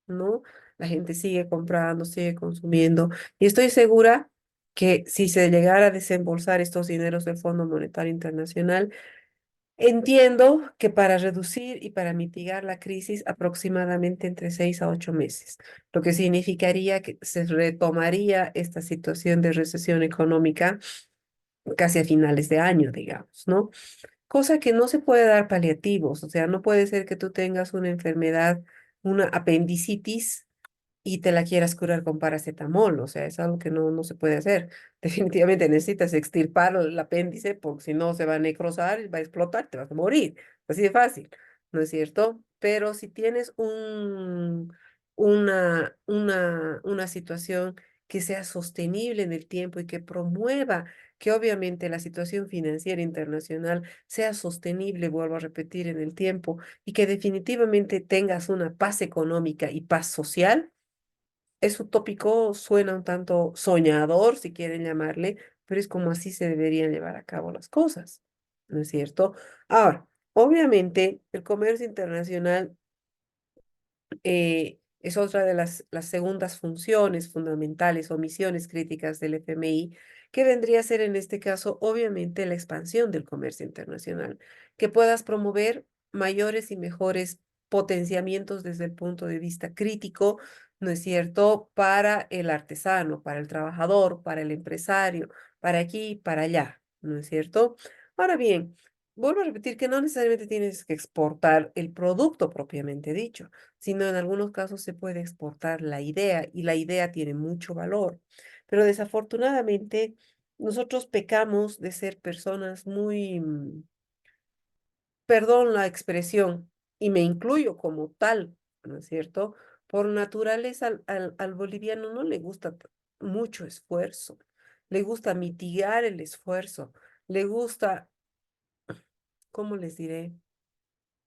¿No? La gente sigue comprando, sigue consumiendo. Y estoy segura que si se llegara a desembolsar estos dineros del Fondo Monetario Internacional, entiendo que para reducir y para mitigar la crisis aproximadamente entre 6 a 8 meses, lo que significaría que se retomaría esta situación de recesión económica casi a finales de año, digamos, ¿no? Cosa que no se puede dar paliativos, o sea, no puede ser que tú tengas una enfermedad, una apendicitis y te la quieras curar con paracetamol, o sea, es algo que no se puede hacer. Definitivamente necesitas extirpar el apéndice porque si no se va a necrosar, va a explotar, te vas a morir. Así de fácil, ¿no es cierto? Pero si tienes una situación que sea sostenible en el tiempo y que promueva que obviamente la situación financiera internacional sea sostenible, vuelvo a repetir, en el tiempo, y que definitivamente tengas una paz económica y paz social, es utópico, suena un tanto soñador, si quieren llamarle, pero es como así se deberían llevar a cabo las cosas, ¿no es cierto? Ahora, obviamente, el comercio internacional es otra de las segundas funciones fundamentales o misiones críticas del FMI, que vendría a ser en este caso, obviamente, la expansión del comercio internacional, que puedas promover mayores y mejores potenciamientos desde el punto de vista crítico ¿no es cierto? Para el artesano, para el trabajador, para el empresario, para aquí y para allá, ¿no es cierto? Ahora bien, vuelvo a repetir que no necesariamente tienes que exportar el producto propiamente dicho, sino en algunos casos se puede exportar la idea y la idea tiene mucho valor. Pero desafortunadamente nosotros pecamos de ser personas muy, perdón la expresión, y me incluyo como tal, ¿no es cierto? Por naturaleza al boliviano no le gusta mucho esfuerzo, le gusta mitigar el esfuerzo, le gusta, ¿cómo les diré?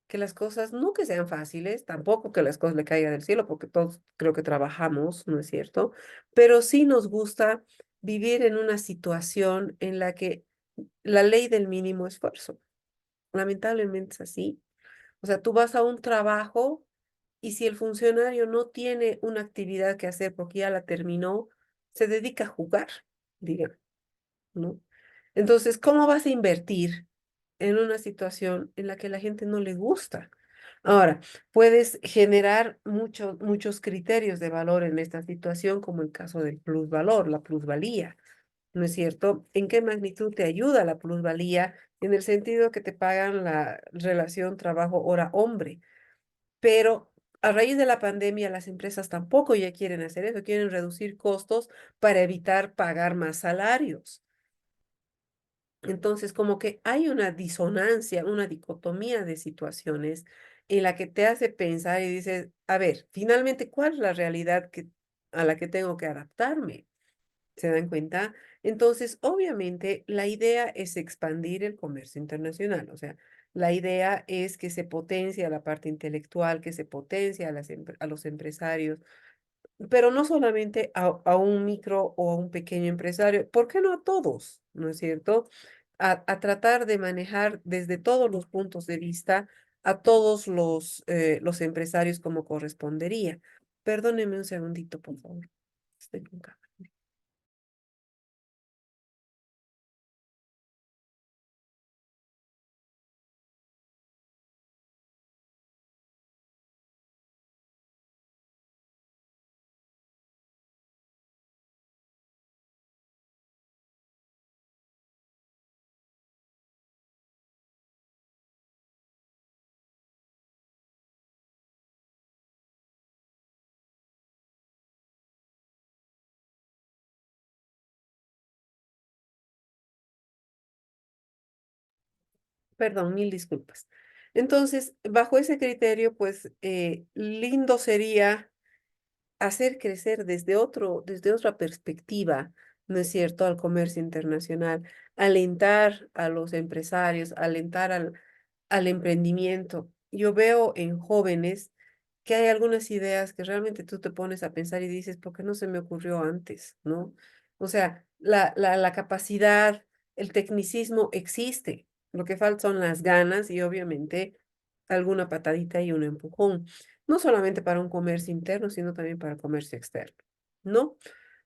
Que las cosas no que sean fáciles, tampoco que las cosas le caigan del cielo, porque todos creo que trabajamos, ¿no es cierto? Pero sí nos gusta vivir en una situación en la que la ley del mínimo esfuerzo, lamentablemente es así. O sea, tú vas a un trabajo y si el funcionario no tiene una actividad que hacer porque ya la terminó, se dedica a jugar, diga, ¿no? Entonces, ¿cómo vas a invertir en una situación en la que la gente no le gusta? Ahora, puedes generar muchos criterios de valor en esta situación, como el caso del plusvalor, la plusvalía, ¿no es cierto? ¿En qué magnitud te ayuda la plusvalía? En el sentido que te pagan la relación trabajo-hora-hombre. Pero a raíz de la pandemia, las empresas tampoco ya quieren hacer eso, quieren reducir costos para evitar pagar más salarios. Entonces, como que hay una disonancia, una dicotomía de situaciones en la que te hace pensar y dices, a ver, finalmente, ¿cuál es la realidad a la que tengo que adaptarme? ¿Se dan cuenta? Entonces, obviamente, la idea es expandir el comercio internacional. O sea, la idea es que se potencie a la parte intelectual, que se potencie a los empresarios, pero no solamente a un micro o a un pequeño empresario, ¿por qué no a todos? ¿No es cierto? A tratar de manejar desde todos los puntos de vista a todos los empresarios como correspondería. Perdóneme un segundito, por favor. Estoy con calma. Perdón, mil disculpas. Entonces, bajo ese criterio, pues lindo sería hacer crecer desde otra perspectiva, ¿no es cierto?, al comercio internacional, alentar a los empresarios, alentar al emprendimiento. Yo veo en jóvenes que hay algunas ideas que realmente tú te pones a pensar y dices, ¿por qué no se me ocurrió antes? ¿No? O sea, la capacidad, el tecnicismo existe. Lo que falta son las ganas y obviamente alguna patadita y un empujón. No solamente para un comercio interno, sino también para el comercio externo, ¿no?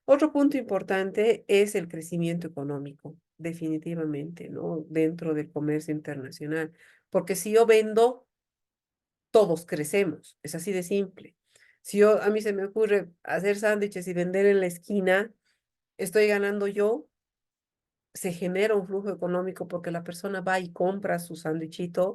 Otro punto importante es el crecimiento económico, definitivamente, ¿no? Dentro del comercio internacional. Porque si yo vendo, todos crecemos, es así de simple. Si a mí se me ocurre hacer sándwiches y vender en la esquina, estoy ganando yo, se genera un flujo económico porque la persona va y compra su sándwichito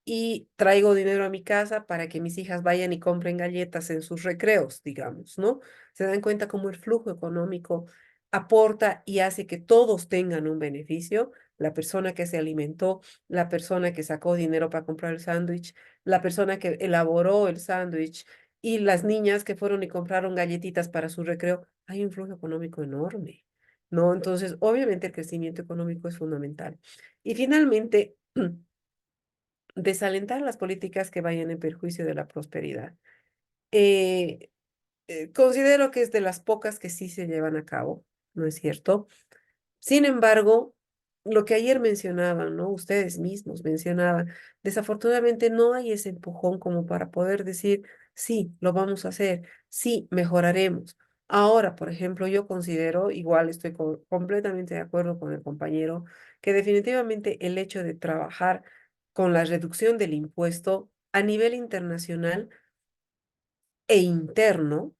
y traigo dinero a mi casa para que mis hijas vayan y compren galletas en sus recreos, digamos, ¿no? Se dan cuenta cómo el flujo económico aporta y hace que todos tengan un beneficio. La persona que se alimentó, la persona que sacó dinero para comprar el sándwich, la persona que elaboró el sándwich y las niñas que fueron y compraron galletitas para su recreo. Hay un flujo económico enorme, ¿no? Entonces, obviamente el crecimiento económico es fundamental. Y finalmente, desalentar las políticas que vayan en perjuicio de la prosperidad. Eh, Considero que es de las pocas que sí se llevan a cabo, ¿no es cierto? Sin embargo, lo que ayer mencionaban, ¿no? Ustedes mismos mencionaban, desafortunadamente no hay ese empujón como para poder decir, sí, lo vamos a hacer, sí, mejoraremos. Ahora, por ejemplo, yo considero, igual estoy completamente de acuerdo con el compañero, que definitivamente el hecho de trabajar con la reducción del impuesto a nivel internacional e interno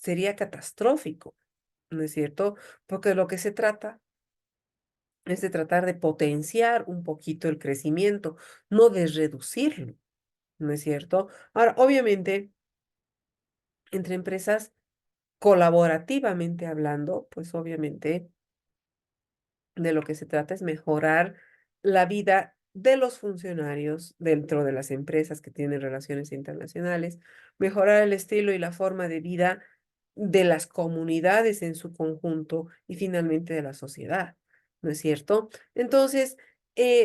sería catastrófico, ¿no es cierto? Porque lo que se trata es de tratar de potenciar un poquito el crecimiento, no de reducirlo, ¿no es cierto? Ahora, obviamente, entre empresas, colaborativamente hablando, pues obviamente de lo que se trata es mejorar la vida de los funcionarios dentro de las empresas que tienen relaciones internacionales, mejorar el estilo y la forma de vida de las comunidades en su conjunto y finalmente de la sociedad, ¿no es cierto? Entonces,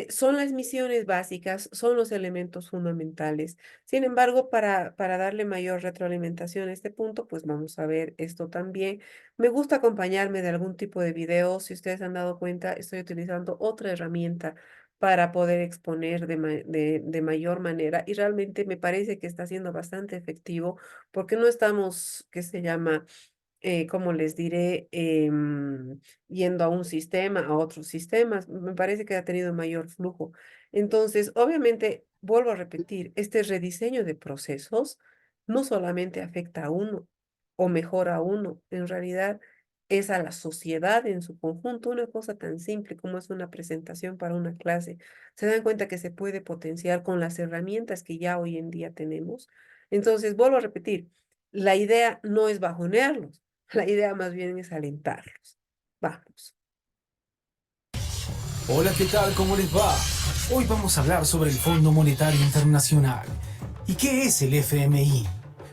son las misiones básicas, son los elementos fundamentales. Sin embargo, para darle mayor retroalimentación a este punto, pues vamos a ver esto también. Me gusta acompañarme de algún tipo de video. Si ustedes han dado cuenta, estoy utilizando otra herramienta para poder exponer de mayor manera y realmente me parece que está siendo bastante efectivo porque no estamos, ¿qué se llama? Como les diré, yendo a un sistema, a otros sistemas. Me parece que ha tenido mayor flujo. Entonces, obviamente, vuelvo a repetir, este rediseño de procesos no solamente afecta a uno o mejora a uno, en realidad es a la sociedad en su conjunto. Una cosa tan simple como es una presentación para una clase. Se dan cuenta que se puede potenciar con las herramientas que ya hoy en día tenemos. Entonces, vuelvo a repetir, la idea no es bajonearlos, la idea más bien es alentarlos. Vamos. Hola, ¿qué tal? ¿Cómo les va? Hoy vamos a hablar sobre el Fondo Monetario Internacional. ¿Y qué es el FMI?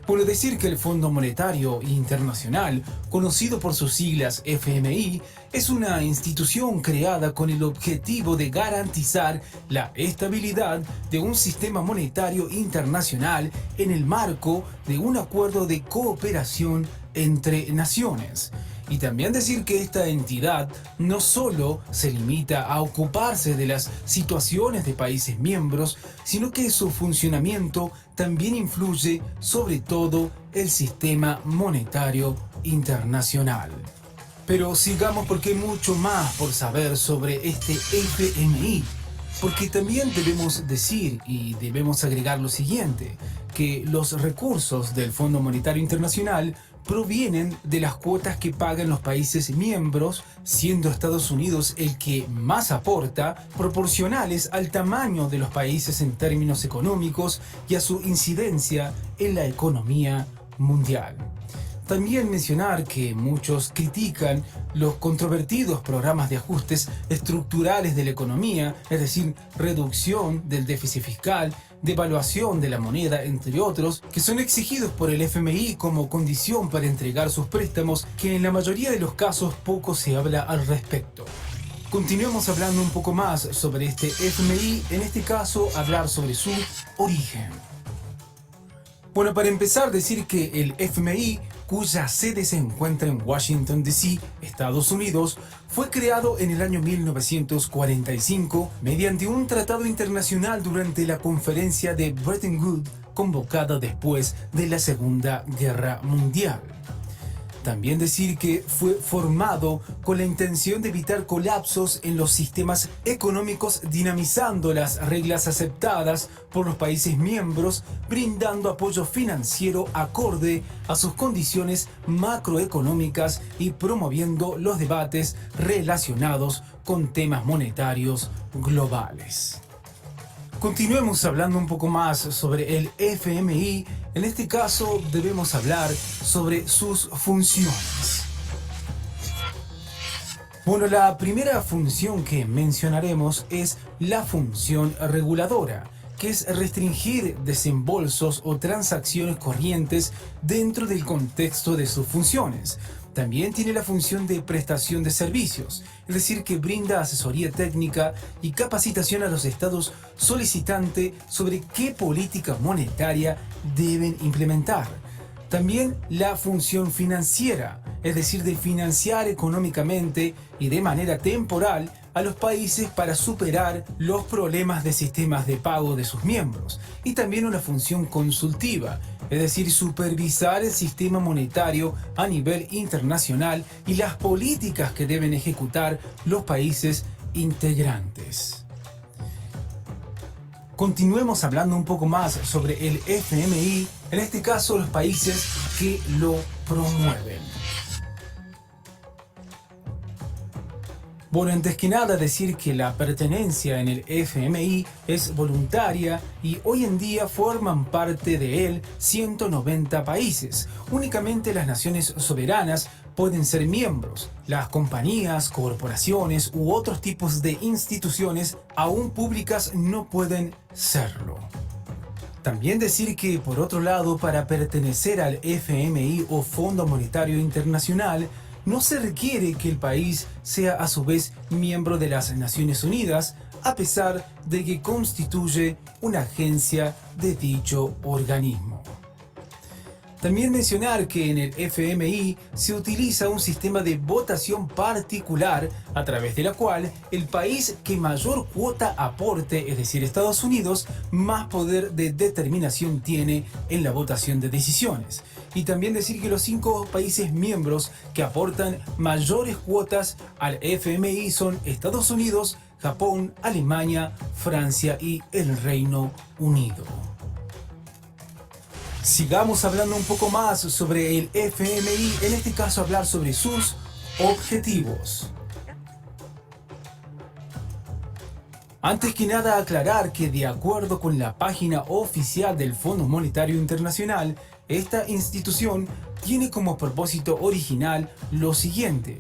Bueno, decir que el Fondo Monetario Internacional, conocido por sus siglas FMI, es una institución creada con el objetivo de garantizar la estabilidad de un sistema monetario internacional en el marco de un acuerdo de cooperación entre naciones. Y también decir que esta entidad no solo se limita a ocuparse de las situaciones de países miembros, sino que su funcionamiento también influye sobre todo el sistema monetario internacional. Pero sigamos porque hay mucho más por saber sobre este FMI, porque también debemos decir y debemos agregar lo siguiente, que los recursos del Fondo Monetario Internacional provienen de las cuotas que pagan los países miembros, siendo Estados Unidos el que más aporta, proporcionales al tamaño de los países en términos económicos y a su incidencia en la economía mundial. También mencionar que muchos critican los controvertidos programas de ajustes estructurales de la economía, es decir, reducción del déficit fiscal, devaluación de la moneda, entre otros, que son exigidos por el FMI como condición para entregar sus préstamos, que en la mayoría de los casos poco se habla al respecto. Continuemos hablando un poco más sobre este FMI, en este caso hablar sobre su origen. Bueno, para empezar, decir que el FMI, cuya sede se encuentra en Washington, D.C., Estados Unidos, fue creado en el año 1945 mediante un tratado internacional durante la conferencia de Bretton Woods convocada después de la Segunda Guerra Mundial. También decir que fue formado con la intención de evitar colapsos en los sistemas económicos, dinamizando las reglas aceptadas por los países miembros, brindando apoyo financiero acorde a sus condiciones macroeconómicas y promoviendo los debates relacionados con temas monetarios globales. Continuemos hablando un poco más sobre el FMI. En este caso debemos hablar sobre sus funciones. Bueno, la primera función que mencionaremos es la función reguladora, que es restringir desembolsos o transacciones corrientes dentro del contexto de sus funciones. También tiene la función de prestación de servicios, es decir, que brinda asesoría técnica y capacitación a los estados solicitantes sobre qué política monetaria deben implementar. También la función financiera, es decir, de financiar económicamente y de manera temporal a los países para superar los problemas de sistemas de pago de sus miembros. Y también una función consultiva, es decir, supervisar el sistema monetario a nivel internacional y las políticas que deben ejecutar los países integrantes. Continuemos hablando un poco más sobre el FMI, en este caso los países que lo promueven. Bueno, antes que nada decir que la pertenencia en el FMI es voluntaria y hoy en día forman parte de él 190 países. Únicamente las naciones soberanas pueden ser miembros. Las compañías, corporaciones u otros tipos de instituciones aún públicas no pueden serlo. También decir que, por otro lado, para pertenecer al FMI o Fondo Monetario Internacional, no se requiere que el país sea a su vez miembro de las Naciones Unidas, a pesar de que constituye una agencia de dicho organismo. También mencionar que en el FMI se utiliza un sistema de votación particular a través de la cual el país que mayor cuota aporte, es decir, Estados Unidos, más poder de determinación tiene en la votación de decisiones. Y también decir que los 5 países miembros que aportan mayores cuotas al FMI son Estados Unidos, Japón, Alemania, Francia y el Reino Unido. Sigamos hablando un poco más sobre el FMI, en este caso hablar sobre sus objetivos. Antes que nada aclarar que de acuerdo con la página oficial del Fondo Monetario Internacional, esta institución tiene como propósito original lo siguiente.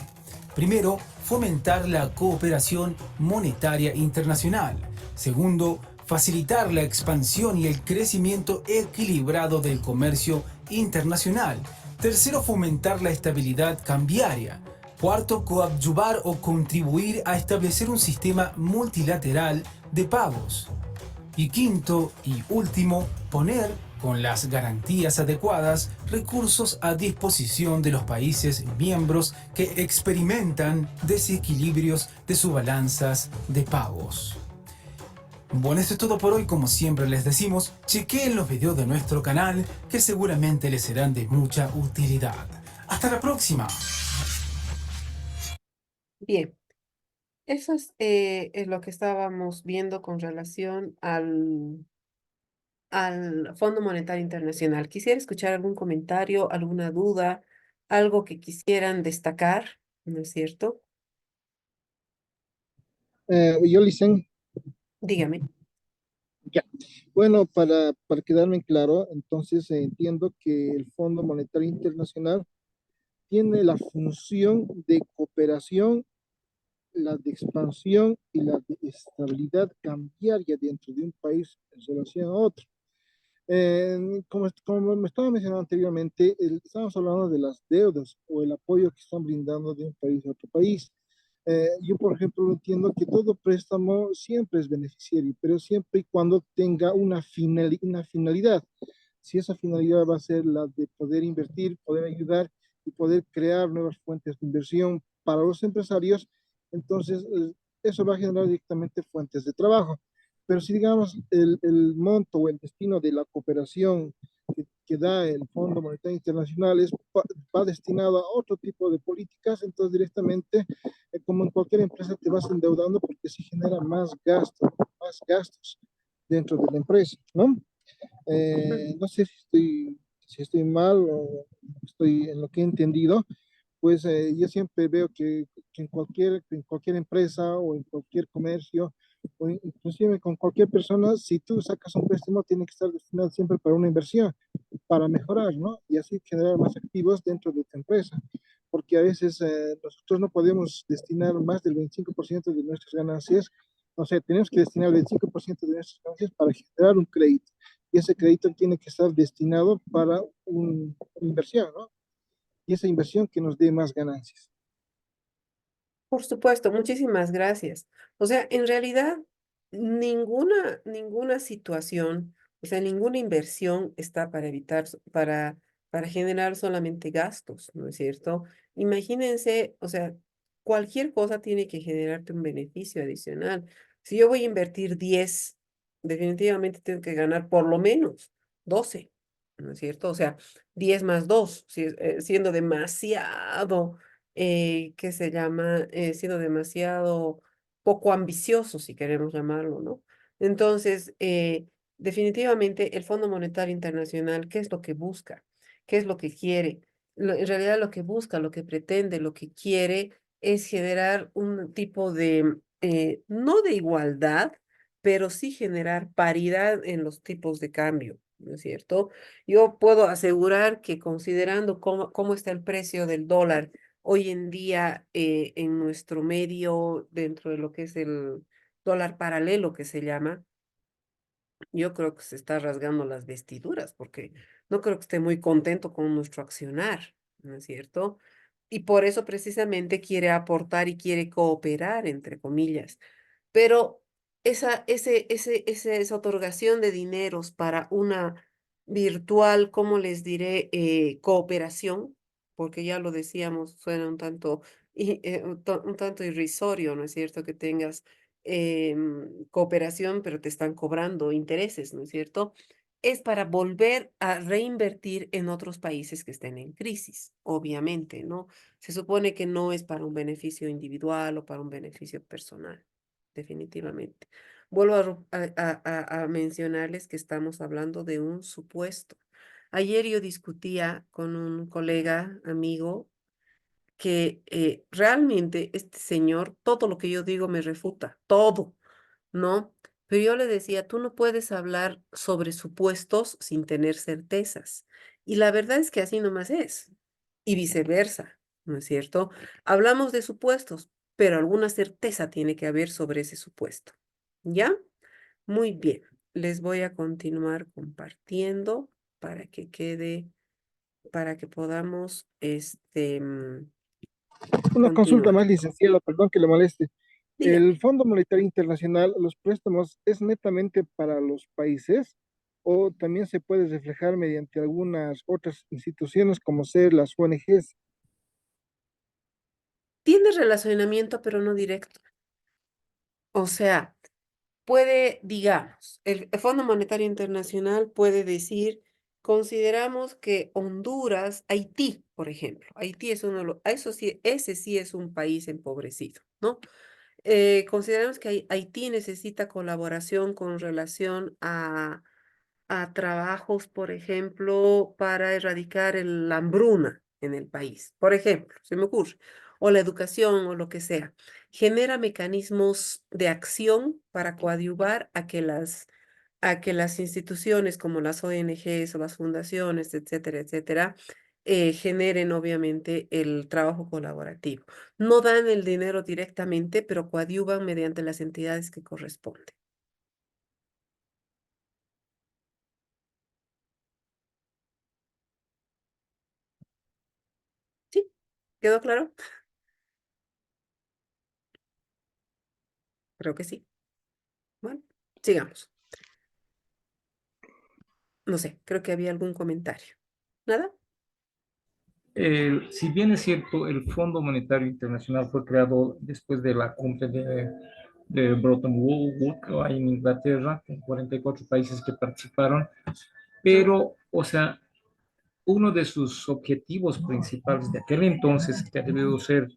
Primero, fomentar la cooperación monetaria internacional. Segundo, facilitar la expansión y el crecimiento equilibrado del comercio internacional. Tercero, fomentar la estabilidad cambiaria. Cuarto, coadyuvar o contribuir a establecer un sistema multilateral de pagos. Y quinto y último, poner, con las garantías adecuadas, recursos a disposición de los países miembros que experimentan desequilibrios de sus balanzas de pagos. Bueno, esto es todo por hoy. Como siempre les decimos, chequeen los videos de nuestro canal que seguramente les serán de mucha utilidad. ¡Hasta la próxima! Bien, eso es lo que estábamos viendo con relación al Fondo Monetario Internacional. Quisiera escuchar algún comentario, alguna duda, algo que quisieran destacar, ¿no es cierto? Yo, Licen, Dígame. ya. Bueno, para quedarme claro, entonces entiendo que el Fondo Monetario Internacional tiene la función de cooperación, la de expansión y la de estabilidad cambiaria dentro de un país en relación a otro. Como me estaba mencionando anteriormente, estamos hablando de las deudas o el apoyo que están brindando de un país a otro país. Yo, por ejemplo, entiendo que todo préstamo siempre es beneficiario, pero siempre y cuando tenga una finalidad. Si esa finalidad va a ser la de poder invertir, poder ayudar y poder crear nuevas fuentes de inversión para los empresarios, entonces eso va a generar directamente fuentes de trabajo. Pero si digamos el monto o el destino de la cooperación que da el Fondo Monetario Internacional va destinado a otro tipo de políticas, entonces directamente, como en cualquier empresa, te vas endeudando porque se genera más gastos dentro de la empresa, ¿no? No sé si estoy mal o estoy en lo que he entendido, pues yo siempre veo que en cualquier empresa o en cualquier comercio o inclusive con cualquier persona, si tú sacas un préstamo, tiene que estar destinado siempre para una inversión, para mejorar, ¿no? Y así generar más activos dentro de tu empresa, porque a veces nosotros no podemos destinar más del 25% de nuestras ganancias, o sea, tenemos que destinar el 25% de nuestras ganancias para generar un crédito, y ese crédito tiene que estar destinado para una inversión, ¿no? Y esa inversión que nos dé más ganancias. Por supuesto, muchísimas gracias. O sea, en realidad, ninguna situación, o sea, ninguna inversión está para evitar, para generar solamente gastos, ¿no es cierto? Imagínense, o sea, cualquier cosa tiene que generarte un beneficio adicional. Si yo voy a invertir 10, definitivamente tengo que ganar por lo menos 12, ¿no es cierto? O sea, 10 más 2, siendo demasiado que se llama, siendo demasiado poco ambicioso, si queremos llamarlo, ¿no? Entonces, definitivamente el Fondo Monetario Internacional, ¿qué es lo que busca? ¿Qué es lo que quiere? En realidad lo que busca, lo que pretende, lo que quiere es generar un tipo de, no de igualdad, pero sí generar paridad en los tipos de cambio, ¿no es cierto? Yo puedo asegurar que considerando cómo está el precio del dólar hoy en día en nuestro medio, dentro de lo que es el dólar paralelo que se llama, yo creo que se está rasgando las vestiduras porque no creo que esté muy contento con nuestro accionar, ¿no es cierto? Y por eso precisamente quiere aportar y quiere cooperar, entre comillas. Pero esa otorgación de dineros para una virtual, ¿cómo les diré? Cooperación, porque ya lo decíamos, suena un tanto, un tanto irrisorio, ¿no es cierto? Que tengas cooperación, pero te están cobrando intereses, ¿no es cierto? Es para volver a reinvertir en otros países que estén en crisis, obviamente, ¿no? Se supone que no es para un beneficio individual o para un beneficio personal, definitivamente. Vuelvo a mencionarles que estamos hablando de un supuesto. Ayer yo discutía con un colega, amigo, que realmente este señor, todo lo que yo digo me refuta, todo, ¿no? Pero yo le decía, tú no puedes hablar sobre supuestos sin tener certezas. Y la verdad es que así nomás es. Y viceversa, ¿no es cierto? Hablamos de supuestos, pero alguna certeza tiene que haber sobre ese supuesto. ¿Ya? Muy bien. Les voy a continuar compartiendo para que quede, para que podamos, Una consulta continuar. más, licenciado, perdón que le moleste. Dígame. ¿El Fondo Monetario Internacional, los préstamos, es netamente para los países o también se puede reflejar mediante algunas otras instituciones como ser las ONGs? Tiene relacionamiento, pero no directo. O sea, puede, digamos, el Fondo Monetario Internacional puede decir, consideramos que Honduras, Haití, por ejemplo, Haití es uno de los, eso sí, ese sí es un país empobrecido, ¿no? Consideramos que Haití necesita colaboración con relación a trabajos, por ejemplo, para erradicar la hambruna en el país, por ejemplo, se me ocurre, o la educación o lo que sea. Genera mecanismos de acción para coadyuvar a que las instituciones como las ONGs o las fundaciones, etcétera, etcétera, generen obviamente el trabajo colaborativo. No dan el dinero directamente, pero coadyuvan mediante las entidades que corresponden. ¿Sí? ¿Quedó claro? Creo que sí. Bueno, sigamos. No sé, creo que había algún comentario. ¿Nada? Si bien es cierto, el Fondo Monetario Internacional fue creado después de la cumbre de Bretton Woods ahí en Inglaterra, con 44 países que participaron, pero, o sea, uno de sus objetivos principales de aquel entonces, que ha debido ser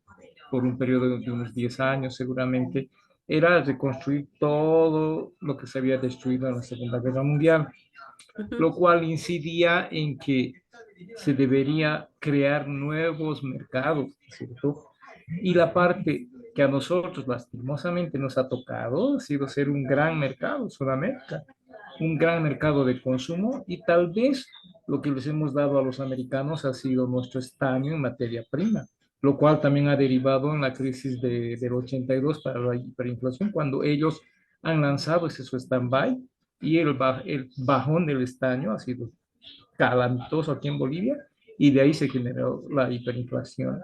por un periodo de unos 10 años seguramente, era reconstruir todo lo que se había destruido en la Segunda Guerra Mundial, lo cual incidía en que se debería crear nuevos mercados, ¿cierto? Y la parte que a nosotros lastimosamente nos ha tocado ha sido ser un gran mercado, Sudamérica, un gran mercado de consumo y tal vez lo que les hemos dado a los americanos ha sido nuestro estaño en materia prima, lo cual también ha derivado en la crisis del 82 para la hiperinflación, cuando ellos han lanzado ese su stand-by y el bajón del estaño ha sido calamitoso aquí en Bolivia y de ahí se generó la hiperinflación.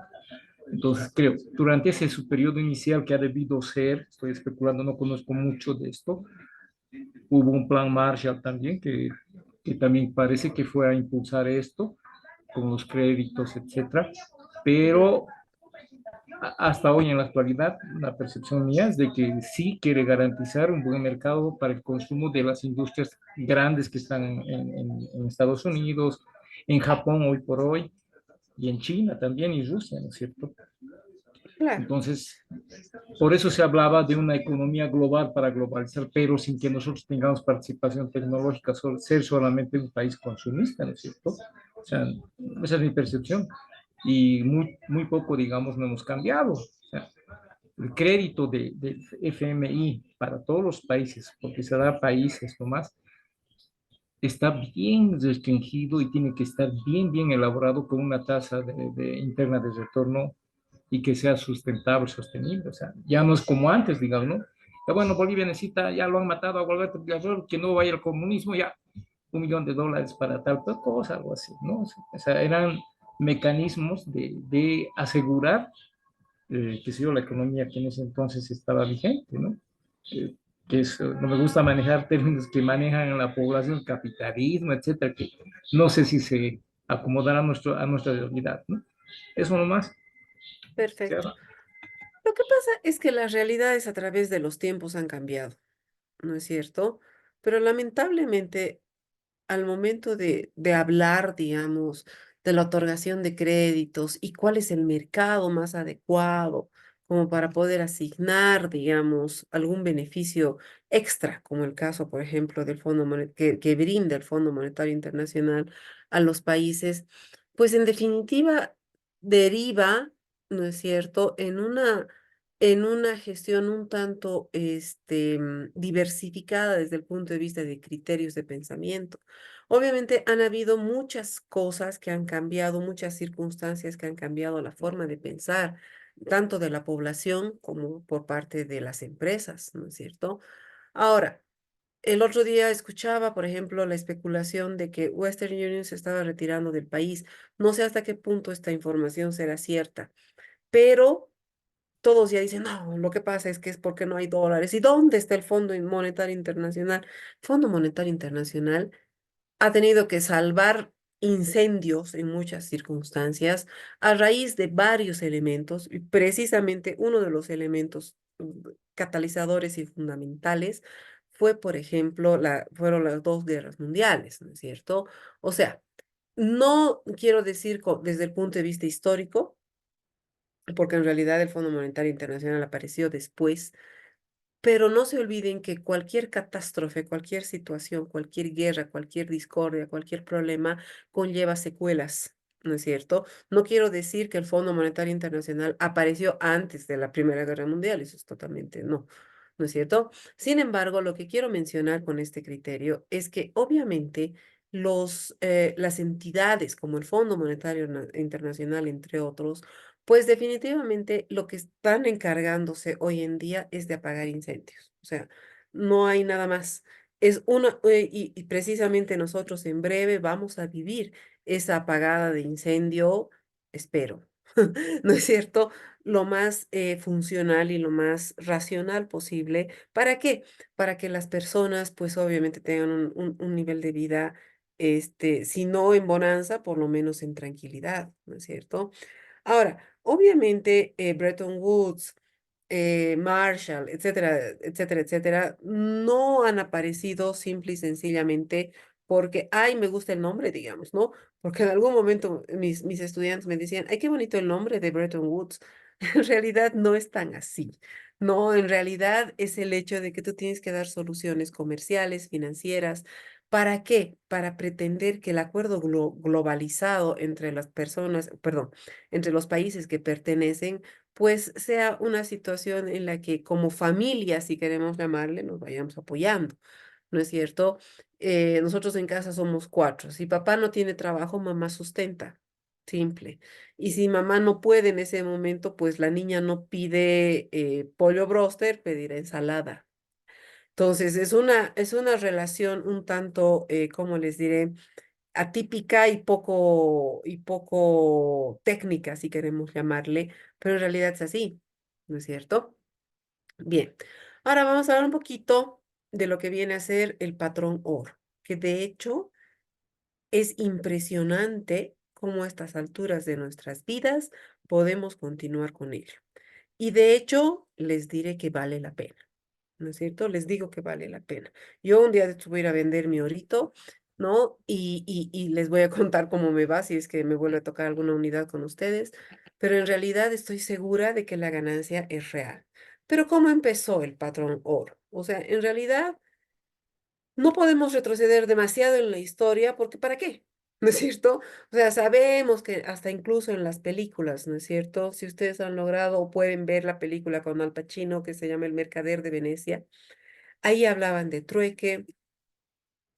Entonces, creo, durante ese su periodo inicial que ha debido ser, estoy especulando, no conozco mucho de esto, hubo un plan Marshall también que también parece que fue a impulsar esto con los créditos, etcétera, pero hasta hoy en la actualidad la percepción mía es de que sí quiere garantizar un buen mercado para el consumo de las industrias grandes que están en Estados Unidos, en Japón hoy por hoy, y en China también y Rusia, ¿no es cierto? Claro. Entonces, por eso se hablaba de una economía global para globalizar, pero sin que nosotros tengamos participación tecnológica, ser solamente un país consumista, ¿no es cierto? O sea, Esa es mi percepción. Y muy poco, digamos, no hemos cambiado. O sea, el crédito del FMI para todos los países, porque se da a países nomás, está bien restringido y tiene que estar bien elaborado con una tasa interna de retorno y que sea sustentable, sostenible. O sea, ya no es como antes, digamos, ¿no? Ya bueno, Bolivia necesita, ya lo han matado a Gualberto Villarreal, que no vaya al comunismo, ya $1 millón para tal cosa, algo así, ¿no? O sea, eran mecanismos de asegurar, qué sé yo, la economía que en ese entonces estaba vigente, ¿no? Eh, no me gusta manejar términos que manejan la población, capitalismo, etcétera, que no sé si se acomodará a nuestra realidad, ¿no? Eso nomás. Perfecto. Lo que pasa es que las realidades a través de los tiempos han cambiado, ¿no es cierto? Pero lamentablemente al momento de hablar, digamos, de la otorgación de créditos y cuál es el mercado más adecuado como para poder asignar, digamos, algún beneficio extra, como el caso, por ejemplo, del que brinda el Fondo Monetario Internacional a los países, pues en definitiva deriva, ¿no es cierto?, en una gestión un tanto diversificada desde el punto de vista de criterios de pensamiento. Obviamente han habido muchas cosas que han cambiado, muchas circunstancias que han cambiado la forma de pensar, tanto de la población como por parte de las empresas, ¿no es cierto? Ahora, el otro día escuchaba, por ejemplo, la especulación de que Western Union se estaba retirando del país. No sé hasta qué punto esta información será cierta, pero todos ya dicen, no, lo que pasa es que es porque no hay dólares. ¿Y dónde está el Fondo Monetario Internacional? El Fondo Monetario Internacional ha tenido que salvar incendios en muchas circunstancias a raíz de varios elementos, y precisamente uno de los elementos catalizadores y fundamentales fue, por ejemplo, fueron las dos guerras mundiales, ¿no es cierto? O sea, no quiero decir desde el punto de vista histórico, porque en realidad el Fondo Monetario Internacional apareció después, pero no se olviden que cualquier catástrofe, cualquier situación, cualquier guerra, cualquier discordia, cualquier problema conlleva secuelas, ¿no es cierto? No quiero decir que el Fondo Monetario Internacional apareció antes de la Primera Guerra Mundial, eso es totalmente no, ¿no es cierto? Sin embargo, lo que quiero mencionar con este criterio es que obviamente las entidades como el Fondo Monetario Internacional, entre otros, pues definitivamente lo que están encargándose hoy en día es de apagar incendios. O sea, no hay nada más. Y precisamente nosotros en breve vamos a vivir esa apagada de incendio, espero, ¿no es cierto? Lo más funcional y lo más racional posible. ¿Para qué? Para que las personas, pues obviamente tengan un nivel de vida, si no en bonanza, por lo menos en tranquilidad, ¿no es cierto? Ahora, obviamente, Bretton Woods, Marshall, etcétera, etcétera, etcétera, no han aparecido simple y sencillamente porque, ay, me gusta el nombre, digamos, ¿no? Porque en algún momento mis estudiantes me decían, ay, qué bonito el nombre de Bretton Woods. En realidad no es tan así. No, en realidad es el hecho de que tú tienes que dar soluciones comerciales, financieras. ¿Para qué? Para pretender que el acuerdo globalizado entre las personas, perdón, entre los países que pertenecen, pues sea una situación en la que como familia, si queremos llamarle, nos vayamos apoyando, ¿no es cierto? Nosotros en casa somos cuatro. Si papá no tiene trabajo, mamá sustenta. Simple. Y si mamá no puede en ese momento, pues la niña no pide pollo broster, pedirá ensalada. Entonces, es una relación un tanto, ¿cómo les diré? Atípica y poco técnica, si queremos llamarle, pero en realidad es así, ¿no es cierto? Bien, ahora vamos a hablar un poquito de lo que viene a ser el patrón OR, que de hecho es impresionante cómo a estas alturas de nuestras vidas podemos continuar con ello. Y de hecho, les diré que vale la pena. ¿No es cierto? Les digo que vale la pena. Yo un día de estos voy a ir a vender mi orito, ¿no? Y les voy a contar cómo me va, si es que me vuelve a tocar alguna unidad con ustedes, pero en realidad estoy segura de que la ganancia es real. Pero ¿cómo empezó el patrón oro? O sea, en realidad no podemos retroceder demasiado en la historia, porque ¿para qué? ¿no es cierto? O sea, sabemos que hasta incluso en las películas, ¿no es cierto? Si ustedes han logrado o pueden ver la película con Al Pacino que se llama El Mercader de Venecia, ahí hablaban de trueque,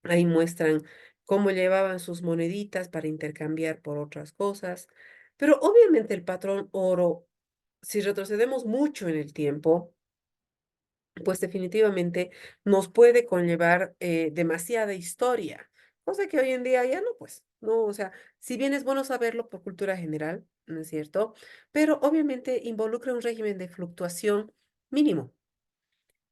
ahí muestran cómo llevaban sus moneditas para intercambiar por otras cosas. Pero obviamente el patrón oro, si retrocedemos mucho en el tiempo, pues definitivamente nos puede conllevar demasiada historia, cosa que hoy en día ya no, pues, no, o sea, si bien es bueno saberlo por cultura general, ¿no es cierto? Pero obviamente involucra un régimen de fluctuación mínimo,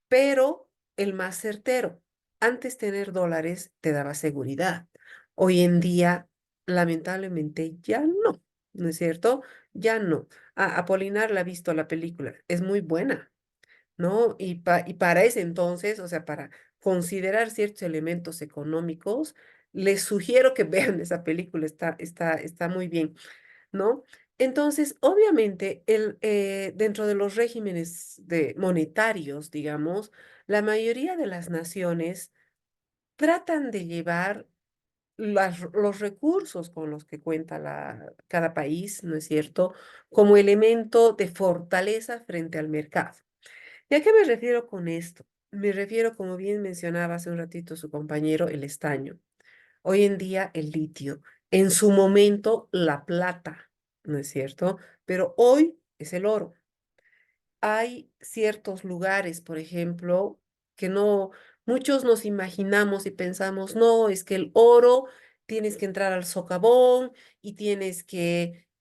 pero el más certero. Antes tener dólares te daba seguridad. Hoy en día, lamentablemente, ya no, ¿no es cierto? Ya no. Ah, Apolinar la ha visto la película, es muy buena. ¿No? Y para ese entonces, o sea, para considerar ciertos elementos económicos, les sugiero que vean esa película, está muy bien, ¿no? Entonces, obviamente, dentro de los regímenes monetarios, digamos, la mayoría de las naciones tratan de llevar los recursos con los que cuenta cada país, ¿no es cierto?, como elemento de fortaleza frente al mercado. ¿Y a qué me refiero con esto? Me refiero, como bien mencionaba hace un ratito su compañero, el estaño. Hoy en día el litio, en su momento la plata, ¿no es cierto? Pero hoy es el oro. Hay ciertos lugares, por ejemplo, que no, muchos nos imaginamos y pensamos, no, es que el oro tienes que entrar al socavón y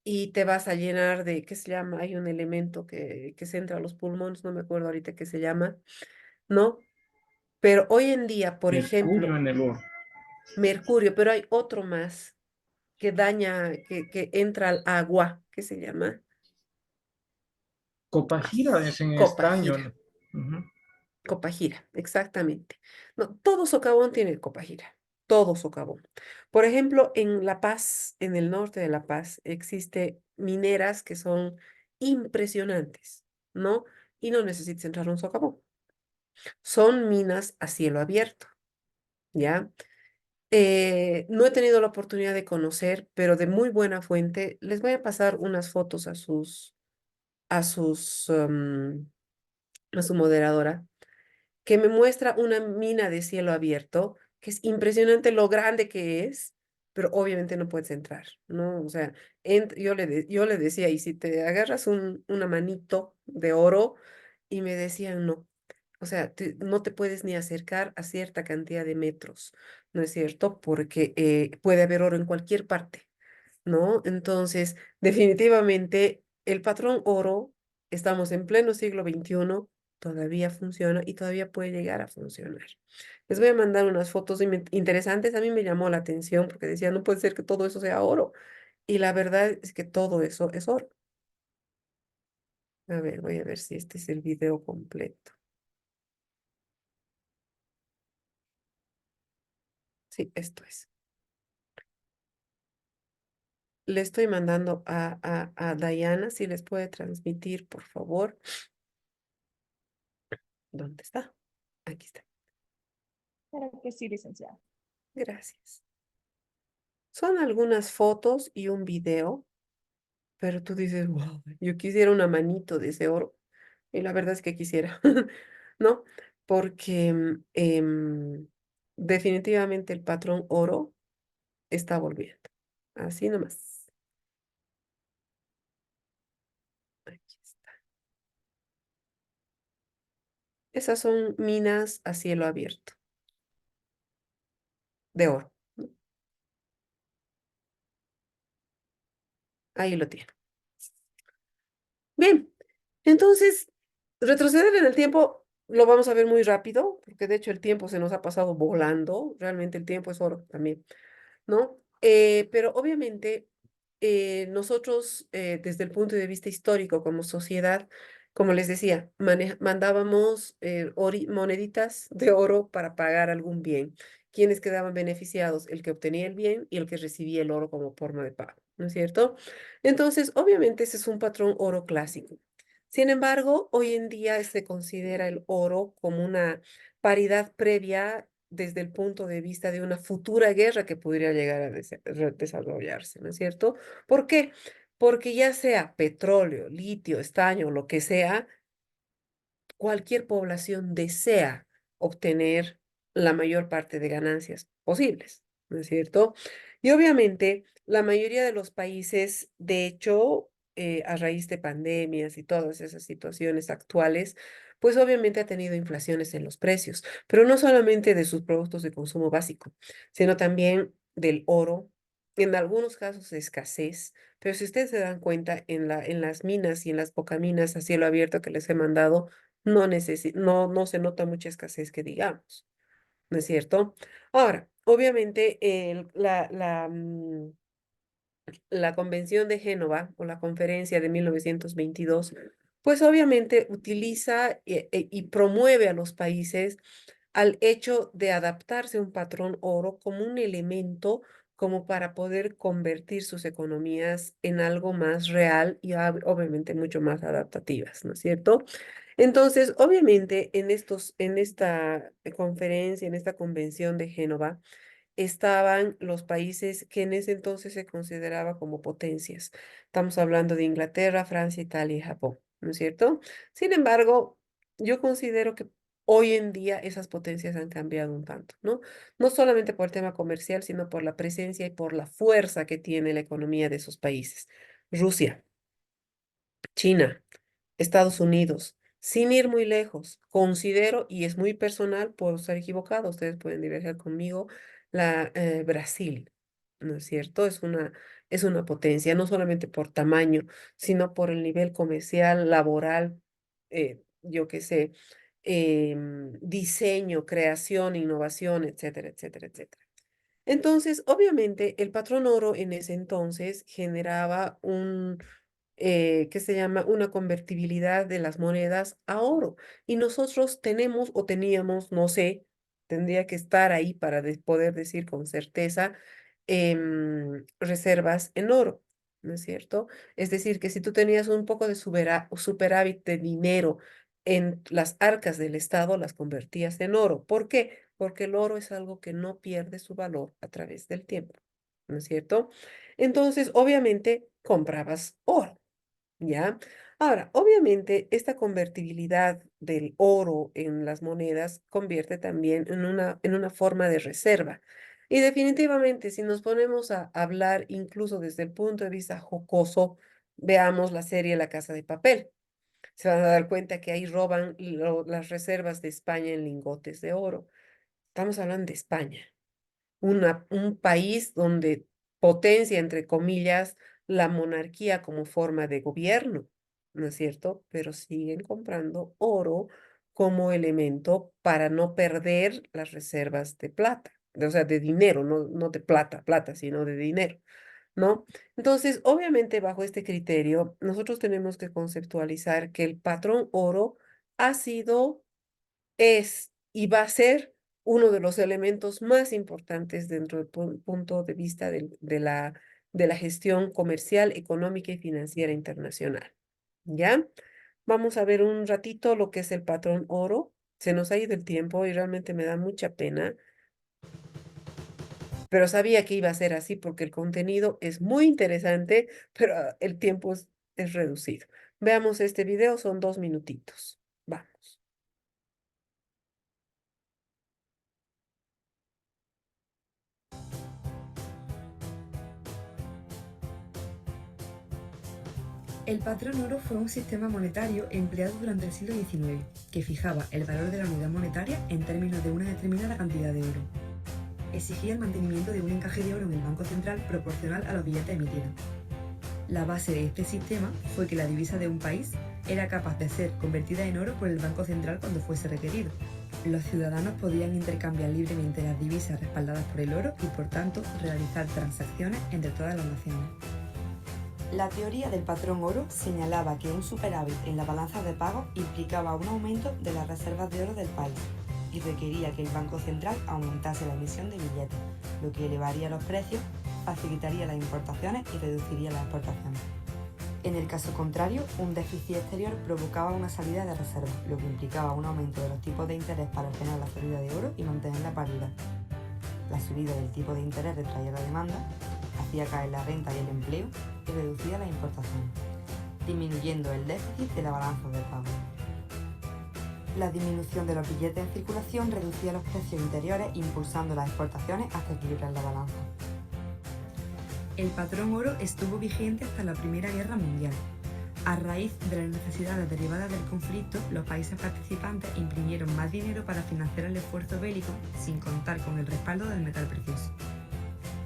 y te vas a llenar de, ¿qué se llama? Hay un elemento que se entra a los pulmones, no me acuerdo ahorita qué se llama, ¿no? Pero hoy en día, por Mercurio ejemplo, en el oro. mercurio, pero hay otro más que daña, que entra al agua, ¿qué se llama? Copajira es en estaño, Copajira. ¿no? Ujú. Copajira, exactamente. No, todo socavón tiene copajira, todo socavón. Por ejemplo, en La Paz, en el norte de La Paz, existe mineras que son impresionantes, ¿no? Y no necesitas entrar a un socavón. Son minas a cielo abierto, ¿ya? No he tenido la oportunidad de conocer, pero de muy buena fuente, les voy a pasar unas fotos a sus, a su moderadora que me muestra una mina de cielo abierto, que es impresionante lo grande que es, pero obviamente no puedes entrar, ¿no? O sea, yo le decía, y si te agarras una manito de oro, y me decían, no, o sea, no te puedes ni acercar a cierta cantidad de metros, ¿no es cierto? Porque puede haber oro en cualquier parte. ¿No? Entonces, definitivamente, el patrón oro, estamos en pleno siglo XXI, todavía funciona y todavía puede llegar a funcionar. Les voy a mandar unas fotos interesantes. A mí me llamó la atención porque decía, no puede ser que todo eso sea oro. Y la verdad es que todo eso es oro. A ver, voy a ver si este es el video completo. Sí, esto es. Le estoy mandando a Diana, si les puede transmitir, por favor. ¿Dónde está? Aquí está. Claro que sí, licenciada. Gracias. Son algunas fotos y un video, pero tú dices, wow, yo quisiera una manito de ese oro. Y la verdad es que quisiera, ¿no? Porque definitivamente el patrón oro está volviendo. Así nomás. Aquí está. Esas son minas a cielo abierto de oro, ¿no? Ahí lo tiene. Bien, entonces, retroceder en el tiempo lo vamos a ver muy rápido, porque de hecho el tiempo se nos ha pasado volando. Realmente el tiempo es oro también. ¿No? Pero obviamente nosotros desde el punto de vista histórico como sociedad, como les decía, mandábamos moneditas de oro para pagar algún bien. ¿Quiénes quedaban beneficiados? El que obtenía el bien y el que recibía el oro como forma de pago, ¿no es cierto? Entonces, obviamente ese es un patrón oro clásico. Sin embargo, hoy en día se considera el oro como una paridad previa desde el punto de vista de una futura guerra que podría llegar a desarrollarse, ¿no es cierto? ¿Por qué? Porque ya sea petróleo, litio, estaño, lo que sea, cualquier población desea obtener la mayor parte de ganancias posibles, ¿no es cierto? Y obviamente la mayoría de los países, de hecho, a raíz de pandemias y todas esas situaciones actuales, pues obviamente ha tenido inflaciones en los precios, pero no solamente de sus productos de consumo básico, sino también del oro, en algunos casos de escasez, pero si ustedes se dan cuenta en las minas y en las pocaminas a cielo abierto que les he mandado, no se nota mucha escasez que digamos, ¿no es cierto? Ahora, obviamente, la Convención de Génova o la Conferencia de 1922, pues obviamente utiliza y promueve a los países al hecho de adaptarse a un patrón oro como un elemento como para poder convertir sus economías en algo más real y obviamente mucho más adaptativas, ¿no es cierto? Entonces, obviamente, en esta conferencia, en esta convención de Génova, estaban los países que en ese entonces se consideraba como potencias. Estamos hablando de Inglaterra, Francia, Italia y Japón, ¿no es cierto? Sin embargo, yo considero que hoy en día esas potencias han cambiado un tanto, ¿no? No solamente por el tema comercial, sino por la presencia y por la fuerza que tiene la economía de esos países. Rusia, China, Estados Unidos, sin ir muy lejos, considero, y es muy personal, puedo estar equivocado, ustedes pueden diverger conmigo, Brasil, ¿no es cierto? Es una potencia, no solamente por tamaño, sino por el nivel comercial, laboral, yo qué sé, diseño, creación, innovación, etcétera, etcétera, etcétera. Entonces, obviamente, el patrón oro en ese entonces generaba que se llama una convertibilidad de las monedas a oro. Y nosotros tenemos o teníamos, no sé, tendría que estar ahí para poder decir con certeza, reservas en oro, ¿no es cierto? Es decir, que si tú tenías un poco de superávit de dinero en las arcas del Estado, las convertías en oro. ¿Por qué? Porque el oro es algo que no pierde su valor a través del tiempo, ¿no es cierto? Entonces, obviamente, comprabas oro. ¿Ya? Ahora, obviamente, esta convertibilidad del oro en las monedas convierte también en una forma de reserva. Y definitivamente, si nos ponemos a hablar incluso desde el punto de vista jocoso, veamos la serie La Casa de Papel. Se van a dar cuenta que ahí roban las reservas de España en lingotes de oro. Estamos hablando de España, un país donde potencia, entre comillas, la monarquía como forma de gobierno, ¿no es cierto? Pero siguen comprando oro como elemento para no perder las reservas de plata, o sea, de dinero, no de plata, sino de dinero, ¿no? Entonces, obviamente, bajo este criterio, nosotros tenemos que conceptualizar que el patrón oro ha sido, es y va a ser uno de los elementos más importantes dentro del punto de vista de la gestión comercial, económica y financiera internacional. ¿Ya? Vamos a ver un ratito lo que es el patrón oro. Se nos ha ido el tiempo y realmente me da mucha pena, pero sabía que iba a ser así porque el contenido es muy interesante, pero el tiempo es reducido. Veamos este video, son 2 minutitos. Vamos. El patrón oro fue un sistema monetario empleado durante el siglo XIX, que fijaba el valor de la unidad monetaria en términos de una determinada cantidad de oro. Exigía el mantenimiento de un encaje de oro en el Banco Central proporcional a los billetes emitidos. La base de este sistema fue que la divisa de un país era capaz de ser convertida en oro por el Banco Central cuando fuese requerido. Los ciudadanos podían intercambiar libremente las divisas respaldadas por el oro y, por tanto, realizar transacciones entre todas las naciones. La teoría del patrón oro señalaba que un superávit en la balanza de pagos implicaba un aumento de las reservas de oro del país y requería que el Banco Central aumentase la emisión de billetes, lo que elevaría los precios, facilitaría las importaciones y reduciría las exportaciones. En el caso contrario, un déficit exterior provocaba una salida de reservas, lo que implicaba un aumento de los tipos de interés para frenar la salida de oro y mantener la paridad. La subida del tipo de interés retraía la demanda, hacía caer la renta y el empleo y reducía las importaciones, disminuyendo el déficit de la balanza de pago. La disminución de los billetes en circulación reducía los precios interiores, impulsando las exportaciones hasta equilibrar la balanza. El patrón oro estuvo vigente hasta la Primera Guerra Mundial. A raíz de las necesidades derivadas del conflicto, los países participantes imprimieron más dinero para financiar el esfuerzo bélico, sin contar con el respaldo del metal precioso.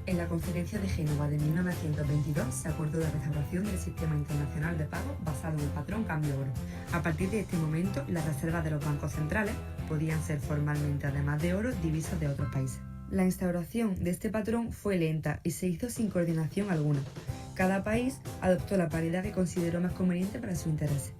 En la Conferencia de Génova de 1922 se acordó la restauración del sistema internacional de pago basado en el patrón cambio oro. A partir de este momento, las reservas de los bancos centrales podían ser formalmente, además de oro, divisas de otros países. La instauración de este patrón fue lenta y se hizo sin coordinación alguna. Cada país adoptó la paridad que consideró más conveniente para su interés.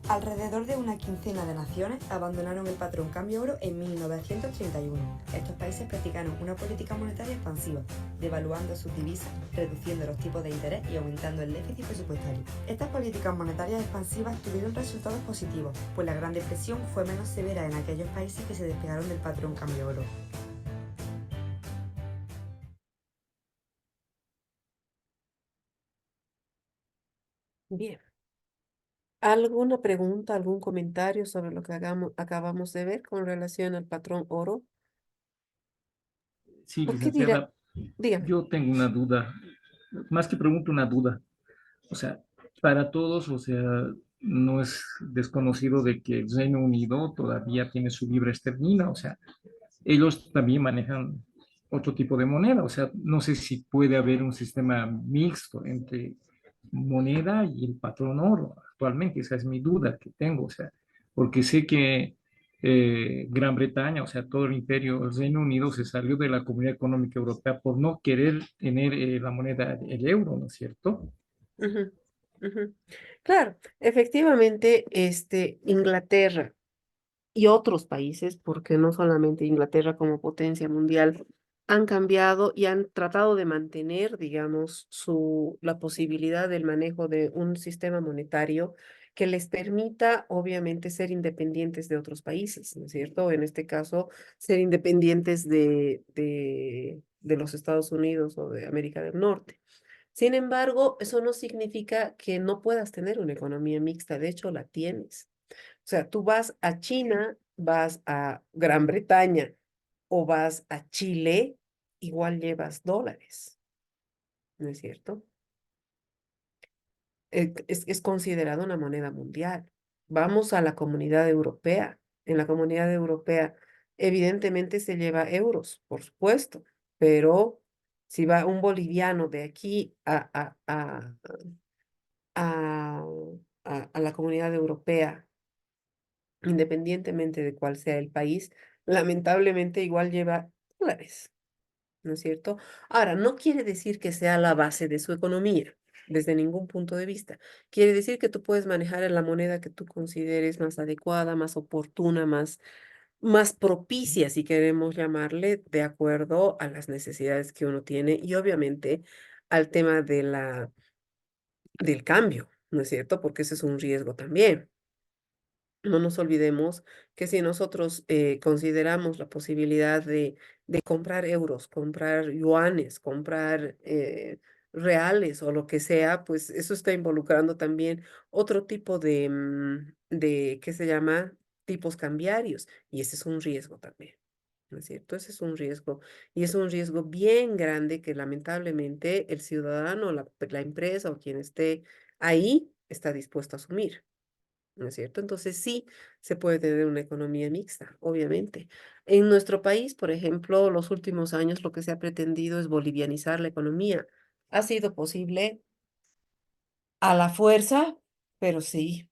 Alrededor de una quincena de naciones abandonaron el patrón cambio oro en 1931. Estos países practicaron una política monetaria expansiva, devaluando sus divisas, reduciendo los tipos de interés y aumentando el déficit presupuestario. Estas políticas monetarias expansivas tuvieron resultados positivos, pues la Gran Depresión fue menos severa en aquellos países que se despegaron del patrón cambio oro. Bien. ¿Alguna pregunta, algún comentario sobre lo que acabamos de ver con relación al patrón oro? Sí, ¿Por qué dirá? licenciada, Dígame. yo tengo una duda, más que pregunto, una duda. O sea, para todos, o sea, no es desconocido de que el Reino Unido todavía tiene su libra esterlina, o sea, ellos también manejan otro tipo de moneda, o sea, no sé si puede haber un sistema mixto entre moneda y el patrón oro actualmente, esa es mi duda que tengo, o sea, porque sé que Gran Bretaña, o sea, todo el imperio, el Reino Unido se salió de la Comunidad Económica Europea por no querer tener la moneda, el euro, ¿no es cierto? Ujú, ujú. Claro, efectivamente, Inglaterra y otros países, porque no solamente Inglaterra como potencia mundial, han cambiado y han tratado de mantener, digamos, la posibilidad del manejo de un sistema monetario que les permita, obviamente, ser independientes de otros países, ¿no es cierto? En este caso, ser independientes de los Estados Unidos o de América del Norte. Sin embargo, eso no significa que no puedas tener una economía mixta, de hecho la tienes. O sea, tú vas a China, vas a Gran Bretaña o vas a Chile, igual llevas dólares, ¿no es cierto? Es considerada una moneda mundial. Vamos a la Comunidad Europea. En la Comunidad Europea, evidentemente se lleva euros, por supuesto, pero si va un boliviano de aquí a, a la Comunidad Europea, independientemente de cuál sea el país, lamentablemente igual lleva dólares, ¿no es cierto? Ahora, no quiere decir que sea la base de su economía, desde ningún punto de vista. Quiere decir que tú puedes manejar la moneda que tú consideres más adecuada, más oportuna, más propicia, si queremos llamarle, de acuerdo a las necesidades que uno tiene y obviamente al tema del cambio, ¿no es cierto? Porque ese es un riesgo también. No nos olvidemos que si nosotros consideramos la posibilidad de comprar euros, comprar yuanes, comprar reales o lo que sea, pues eso está involucrando también otro tipo de ¿qué se llama? Tipos cambiarios. Y ese es un riesgo también, ¿no es cierto? Ese es un riesgo. Y es un riesgo bien grande que lamentablemente el ciudadano, la empresa o quien esté ahí está dispuesto a asumir. ¿No es cierto? Entonces sí se puede tener una economía mixta, obviamente. En nuestro país, por ejemplo, los últimos años lo que se ha pretendido es bolivianizar la economía. ¿Ha sido posible a la fuerza? Pero sí,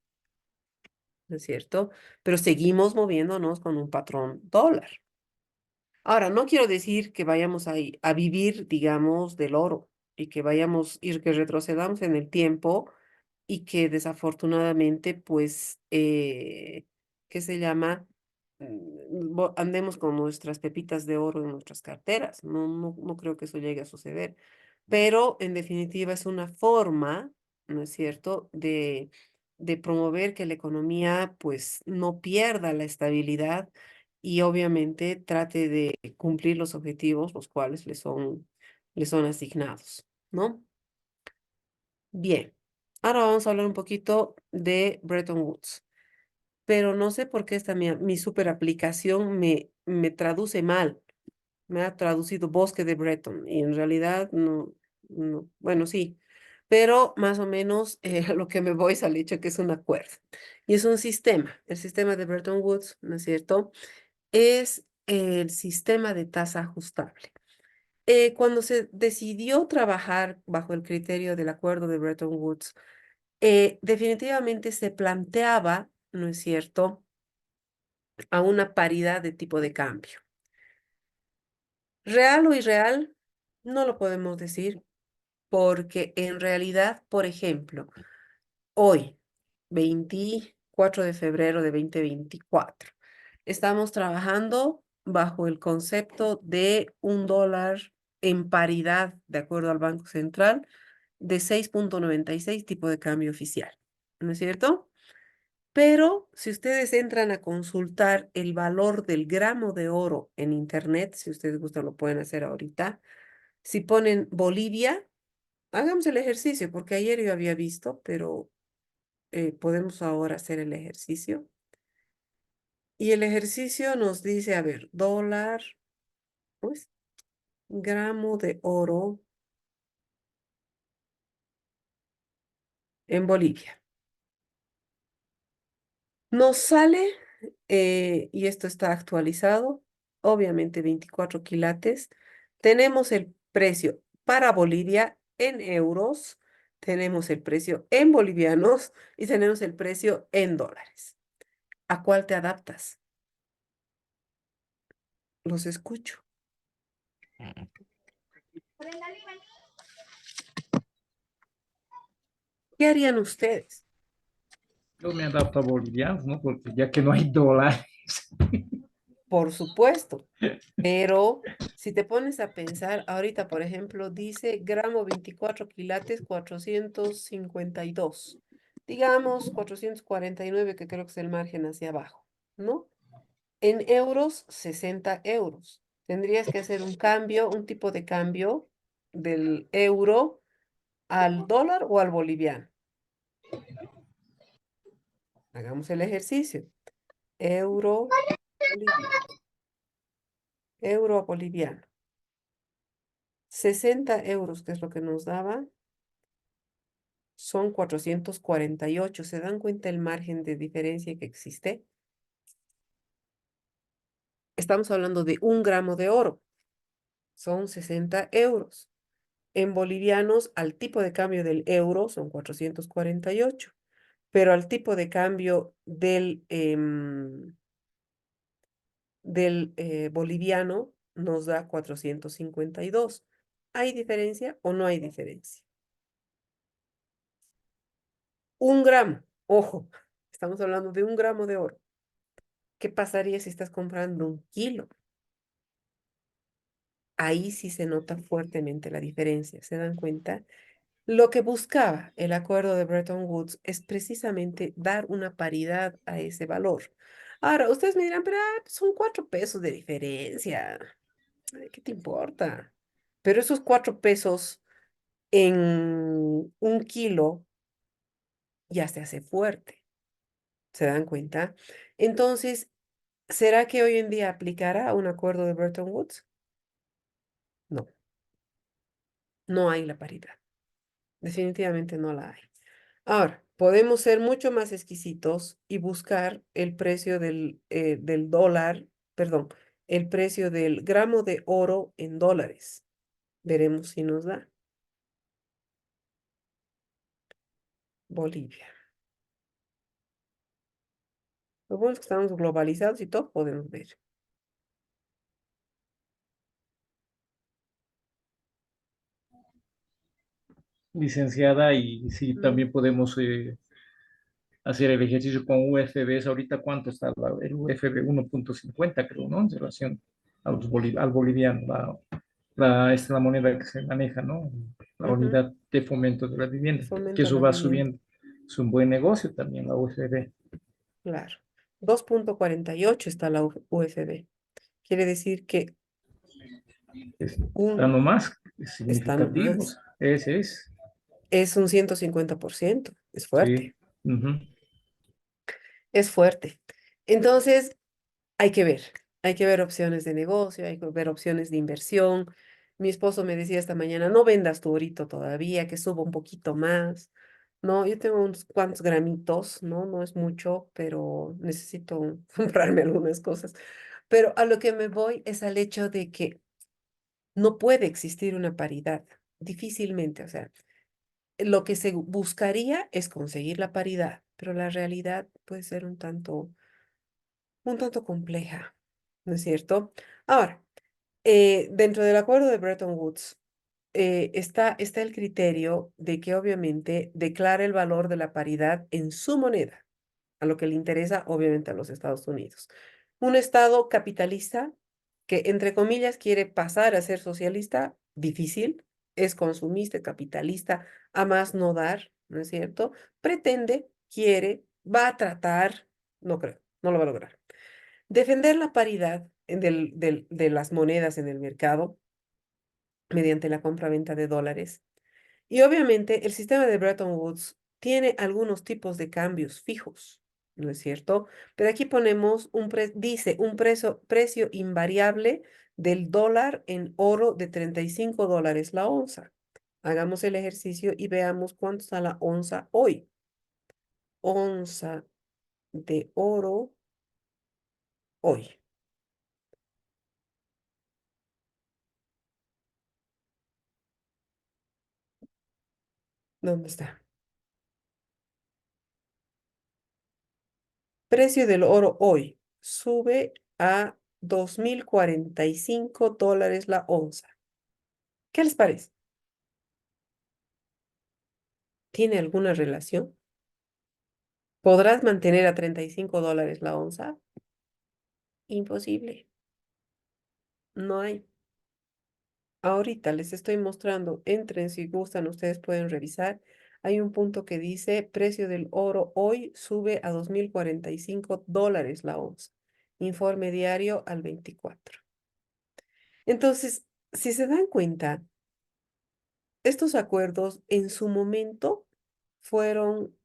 ¿no es cierto? Pero seguimos moviéndonos con un patrón dólar. Ahora, no quiero decir que vayamos a vivir, digamos, del oro y que que retrocedamos en el tiempo y que desafortunadamente, pues, ¿qué se llama? Andemos con nuestras pepitas de oro en nuestras carteras. No creo que eso llegue a suceder. pero en definitiva es una forma, ¿no es cierto?, de promover que la economía pues no pierda la estabilidad y obviamente trate de cumplir los objetivos los cuales le son asignados, ¿no? Bien, ahora vamos a hablar un poquito de Bretton Woods, pero no sé por qué esta mi super aplicación me traduce mal. Me ha traducido bosque de Bretton y en realidad no, bueno, sí, pero más o menos lo que me voy es al hecho que es un acuerdo. Y es un sistema, el sistema de Bretton Woods, ¿no es cierto? Es el sistema de tasa ajustable. Cuando se decidió trabajar bajo el criterio del acuerdo de Bretton Woods, definitivamente se planteaba, ¿no es cierto?, a una paridad de tipo de cambio. Real o irreal, no lo podemos decir, porque en realidad, por ejemplo, hoy, 24 de febrero de 2024, estamos trabajando bajo el concepto de un dólar en paridad, de acuerdo al Banco Central, de 6.96 tipo de cambio oficial, ¿no es cierto? Pero si ustedes entran a consultar el valor del gramo de oro en internet, si ustedes gustan lo pueden hacer ahorita, si ponen Bolivia, hagamos el ejercicio, porque ayer yo había visto, pero podemos ahora hacer el ejercicio. Y el ejercicio nos dice, a ver, dólar, pues, gramo de oro en Bolivia. Nos sale, y esto está actualizado, obviamente 24 quilates. Tenemos el precio para Bolivia en euros, tenemos el precio en bolivianos y tenemos el precio en dólares. ¿A cuál te adaptas? Los escucho. ¿Qué harían ustedes? Yo me adapto a bolivianos, ¿no? Porque ya que no hay dólares. Por supuesto, pero si te pones a pensar, ahorita, por ejemplo, dice gramo 24 quilates 452. Digamos 449, que creo que es el margen hacia abajo, ¿no? En euros, 60 euros. Tendrías que hacer un cambio, un tipo de cambio del euro al dólar o al boliviano. Hagamos el ejercicio. Euro, boliviano. Euro a boliviano. 60 euros, que es lo que nos daba, son 448. ¿Se dan cuenta el margen de diferencia que existe? Estamos hablando de 1 gramo de oro. Son 60 euros. En bolivianos, al tipo de cambio del euro, son 448. Pero al tipo de cambio del boliviano nos da 452. ¿Hay diferencia o no hay diferencia? 1 gramo, ojo, estamos hablando de 1 gramo de oro. ¿Qué pasaría si estás comprando 1 kilo? Ahí sí se nota fuertemente la diferencia, ¿se dan cuenta? Lo que buscaba el acuerdo de Bretton Woods es precisamente dar una paridad a ese valor. Ahora, ustedes me dirán, pero son 4 pesos de diferencia. Ay, ¿qué te importa? Pero esos 4 pesos en 1 kilo ya se hace fuerte. ¿Se dan cuenta? Entonces, ¿será que hoy en día aplicará un acuerdo de Bretton Woods? No, no hay la paridad. Definitivamente no la hay. Ahora, podemos ser mucho más exquisitos y buscar el precio del dólar, perdón, el precio del gramo de oro en dólares. Veremos si nos da. Bolivia. Lo bueno es que estamos globalizados y todos podemos ver. Licenciada, y sí, también podemos hacer el ejercicio con UFBs. Ahorita, ¿cuánto está el UFB? 1.50, creo, ¿no? En relación a al boliviano. la moneda que se maneja, ¿no? La Ujú. unidad de fomento de la vivienda, que Fomento a eso la va vivienda, subiendo. Es un buen negocio también la UFB. claro. 2,48 está la UFB. Quiere decir que Está nomás está significativos. nomás. Ese es. Es un 150%. Es Sí. fuerte. Ujú. Es fuerte. Entonces, hay que ver. Hay que ver opciones de negocio, hay que ver opciones de inversión. Mi esposo me decía esta mañana, no vendas tu orito todavía, que suba un poquito más. No, yo tengo unos cuantos gramitos, ¿no? No es mucho, pero necesito comprarme algunas cosas. Pero a lo que me voy es al hecho de que no puede existir una paridad, difícilmente. O sea, lo que se buscaría es conseguir la paridad, pero la realidad puede ser un tanto compleja, ¿no es cierto? Ahora, dentro del acuerdo de Bretton Woods, está el criterio de que obviamente declara el valor de la paridad en su moneda, a lo que le interesa obviamente a los Estados Unidos. Un Estado capitalista que, entre comillas, quiere pasar a ser socialista, difícil, es consumista, capitalista, a más no dar, ¿no es cierto? Pretende, quiere, va a tratar, no creo, no lo va a lograr. Defender la paridad de las monedas en el mercado mediante la compra-venta de dólares. Y obviamente el sistema de Bretton Woods tiene algunos tipos de cambios fijos, ¿no es cierto? Pero aquí ponemos dice un precio invariable del dólar en oro de $35 la onza. Hagamos el ejercicio y veamos cuánto está la onza hoy. Onza de oro hoy. ¿Dónde está? Precio del oro hoy sube a $2,045 la onza. ¿Qué les parece? ¿Tiene alguna relación? ¿Podrás mantener a $35 la onza? Imposible. No hay. Ahorita les estoy mostrando, entren si gustan, ustedes pueden revisar. Hay un punto que dice, precio del oro hoy sube a $2,045 la onza. Informe diario al 24. Entonces, si se dan cuenta, estos acuerdos en su momento fueron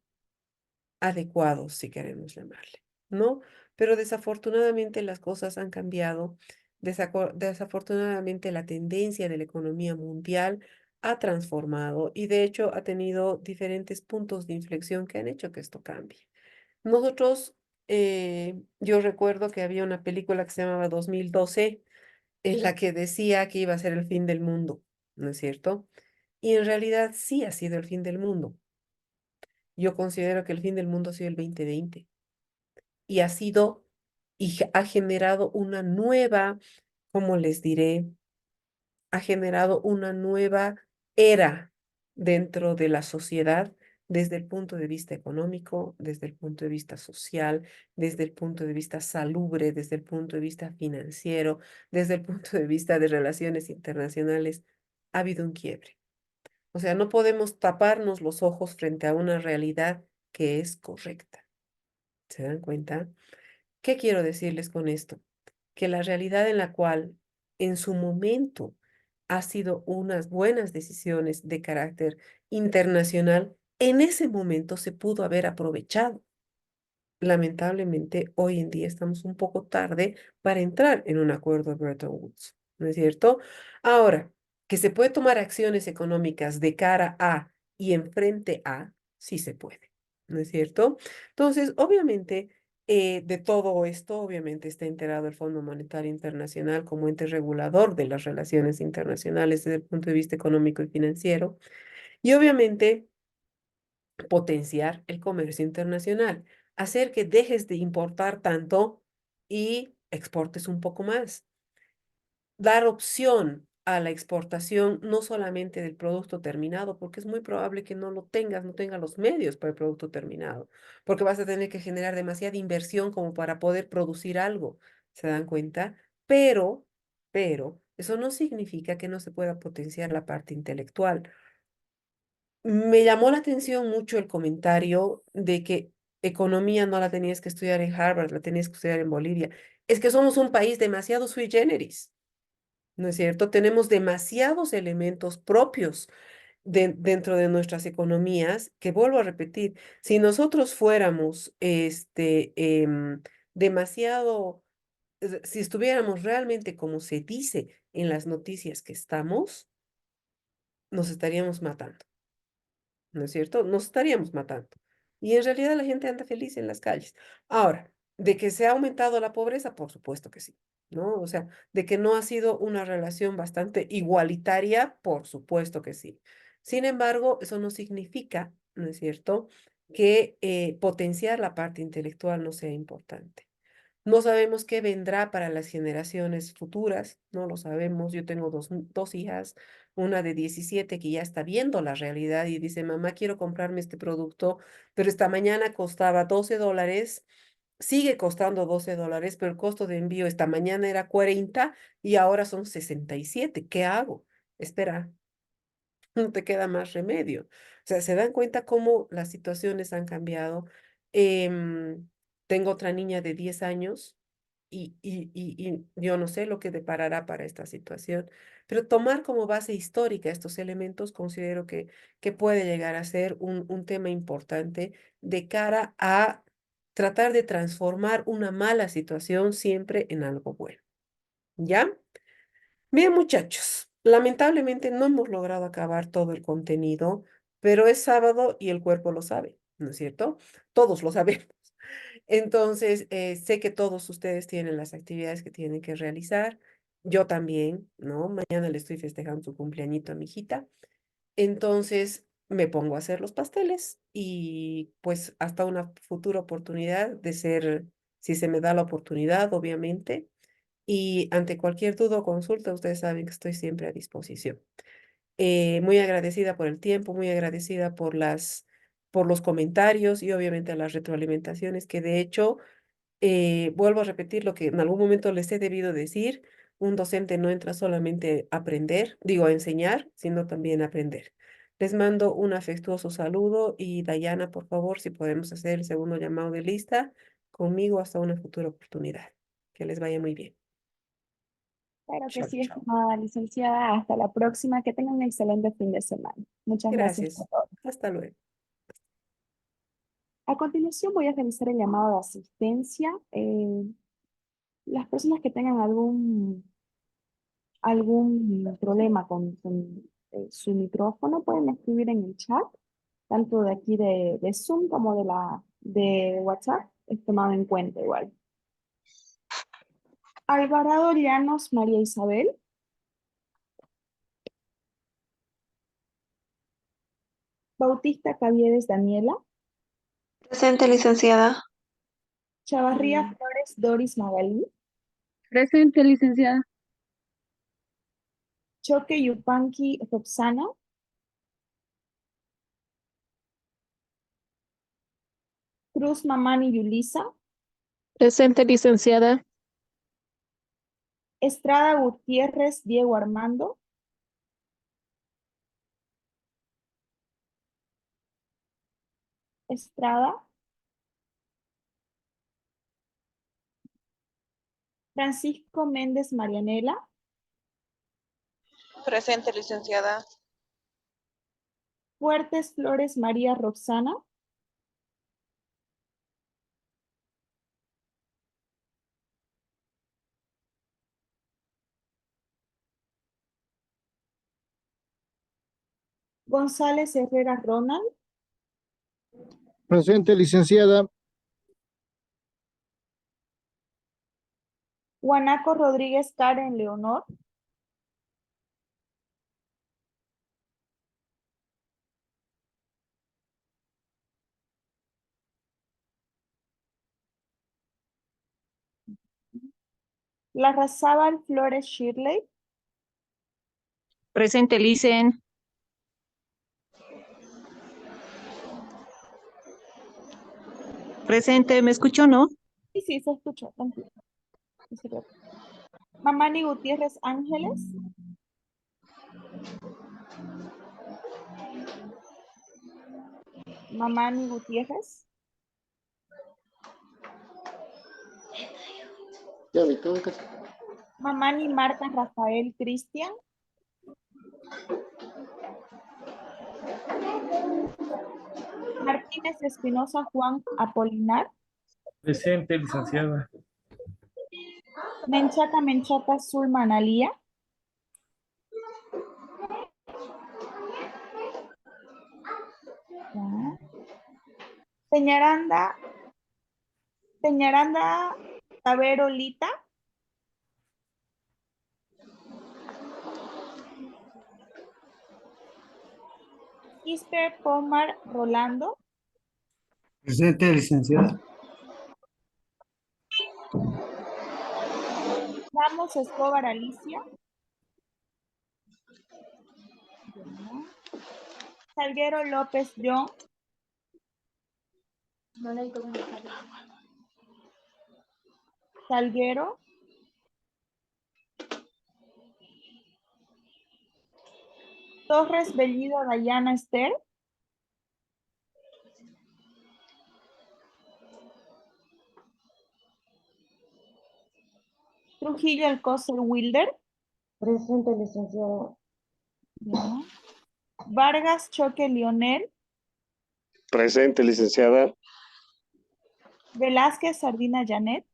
adecuados, si queremos llamarle, ¿no? Pero desafortunadamente las cosas han cambiado. Desafortunadamente la tendencia de la economía mundial ha transformado y de hecho ha tenido diferentes puntos de inflexión que han hecho que esto cambie. Nosotros, yo recuerdo que había una película que se llamaba 2012 en la que decía que iba a ser el fin del mundo, ¿no es cierto? Y en realidad sí ha sido el fin del mundo. Yo considero que el fin del mundo ha sido el 2020 y ha sido ha generado una nueva, ¿cómo les diré? Ha generado una nueva era dentro de la sociedad desde el punto de vista económico, desde el punto de vista social, desde el punto de vista salubre, desde el punto de vista financiero, desde el punto de vista de relaciones internacionales. Ha habido un quiebre. O sea, no podemos taparnos los ojos frente a una realidad que es correcta. ¿Se dan cuenta? ¿Qué quiero decirles con esto? Que la realidad en la cual en su momento ha sido unas buenas decisiones de carácter internacional, en ese momento se pudo haber aprovechado. Lamentablemente, hoy en día estamos un poco tarde para entrar en un acuerdo de Bretton Woods, ¿no es cierto? Ahora, que se puede tomar acciones económicas de cara a y enfrente a, sí se puede, ¿no es cierto? Entonces, obviamente, de todo esto, obviamente está enterado el Fondo Monetario Internacional como ente regulador de las relaciones internacionales desde el punto de vista económico y financiero, y obviamente potenciar el comercio internacional, hacer que dejes de importar tanto y exportes un poco más, dar opción a la exportación no solamente del producto terminado, porque es muy probable que no lo tengas, no tengas los medios para el producto terminado, porque vas a tener que generar demasiada inversión como para poder producir algo, ¿se dan cuenta? Pero pero eso no significa que no se pueda potenciar la parte intelectual. Me llamó la atención mucho el comentario de que economía no la tenías que estudiar en Harvard, la tenías que estudiar en Bolivia. Es que somos un país demasiado sui generis, ¿no es cierto? Tenemos demasiados elementos propios dentro de nuestras economías, que vuelvo a repetir, si nosotros fuéramos demasiado, si estuviéramos realmente como se dice en las noticias que estamos, nos estaríamos matando. ¿No es cierto? Nos estaríamos matando. Y en realidad la gente anda feliz en las calles. Ahora, de que se ha aumentado la pobreza, por supuesto que sí, ¿no? O sea, de que no ha sido una relación bastante igualitaria, por supuesto que sí. Sin embargo, eso no significa, ¿no es cierto?, que potenciar la parte intelectual no sea importante. No sabemos qué vendrá para las generaciones futuras, no lo sabemos. Yo tengo dos hijas, una de 17 que ya está viendo la realidad y dice, mamá, quiero comprarme este producto, pero esta mañana costaba $12, sigue costando $12, pero el costo de envío esta mañana era 40 y ahora son 67. ¿Qué hago? Espera, no te queda más remedio. O sea, se dan cuenta cómo las situaciones han cambiado. Tengo otra niña de 10 años y yo no sé lo que deparará para esta situación, pero tomar como base histórica estos elementos considero que puede llegar a ser un tema importante de cara a tratar de transformar una mala situación siempre en algo bueno. ¿Ya? Bien, muchachos, lamentablemente no hemos logrado acabar todo el contenido, pero es sábado y el cuerpo lo sabe, ¿no es cierto? Todos lo sabemos. Entonces, sé que todos ustedes tienen las actividades que tienen que realizar. Yo también, ¿no? Mañana le estoy festejando su cumpleañito a mi hijita. Entonces, me pongo a hacer los pasteles y pues hasta una futura oportunidad de ser, si se me da la oportunidad, obviamente. Y ante cualquier duda o consulta, ustedes saben que estoy siempre a disposición. Muy agradecida por el tiempo, muy agradecida por los comentarios y obviamente las retroalimentaciones, que de hecho, vuelvo a repetir lo que en algún momento les he debido decir, un docente no entra solamente a aprender, digo a enseñar, sino también a aprender. Les mando un afectuoso saludo y Dayana, por favor, si podemos hacer el segundo llamado de lista conmigo hasta una futura oportunidad. Que les vaya muy bien. Claro que Chao, sí, chao. estimada licenciada. Hasta la próxima. Que tengan un excelente fin de semana. Muchas gracias por Gracias. todo. Hasta luego. A continuación voy a realizar el llamado de asistencia. Las personas que tengan algún problema con su micrófono pueden escribir en el chat, tanto de aquí de Zoom como de WhatsApp, es tomado en cuenta igual. Alvarado Llanos María Isabel. Bautista Caviedes Daniela. Presente, licenciada. Chavarría Flores Doris Magalí. Presente, licenciada. Choque Yupanqui Roxana. Cruz Mamani Yulisa. Presente, licenciada. Estrada Gutiérrez Diego Armando. Estrada. Francisco Méndez Marianela. Presente, licenciada. Fuertes Flores María Roxana. González Herrera Ronald. Presente, licenciada. Guanaco Rodríguez Karen Leonor. Larrazábal Flores Shirley. Presente, licen. Presente, ¿me escuchó, no? Sí, sí, se escuchó, tranquilo. No se preocupe. Mamani Gutiérrez Ángeles. Mamani Gutiérrez. Mamani Marta Rafael Cristian. Martínez Espinosa Juan Apolinar. Presente, licenciada. Menchaca Zulma Analía. Ya. Peñaranda Tavero Lita. Quisper Pomar Rolando. Presente, licenciada. Ramos Escobar Alicia. Ya. Salguero López John. Salguero. Torres Bellido Dayana Esther. Trujillo Alcócer Wilder. Presente, licenciada. Ya. Vargas Choque Lionel. Presente, licenciada. Velázquez Sardina Janet.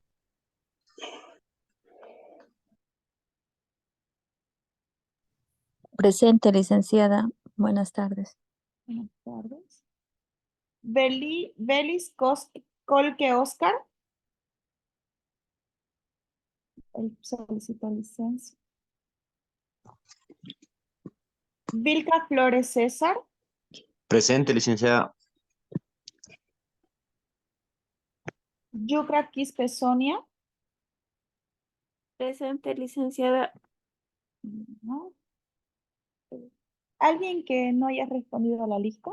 Presente, licenciada. Buenas tardes. Buenas tardes. Belis Colque Oscar. Él solicita licencia. Vilca Flores César. Presente, licenciada. Yucra Quispe Sonia. Presente, licenciada. ¿No? ¿Alguien que no haya respondido a la lista?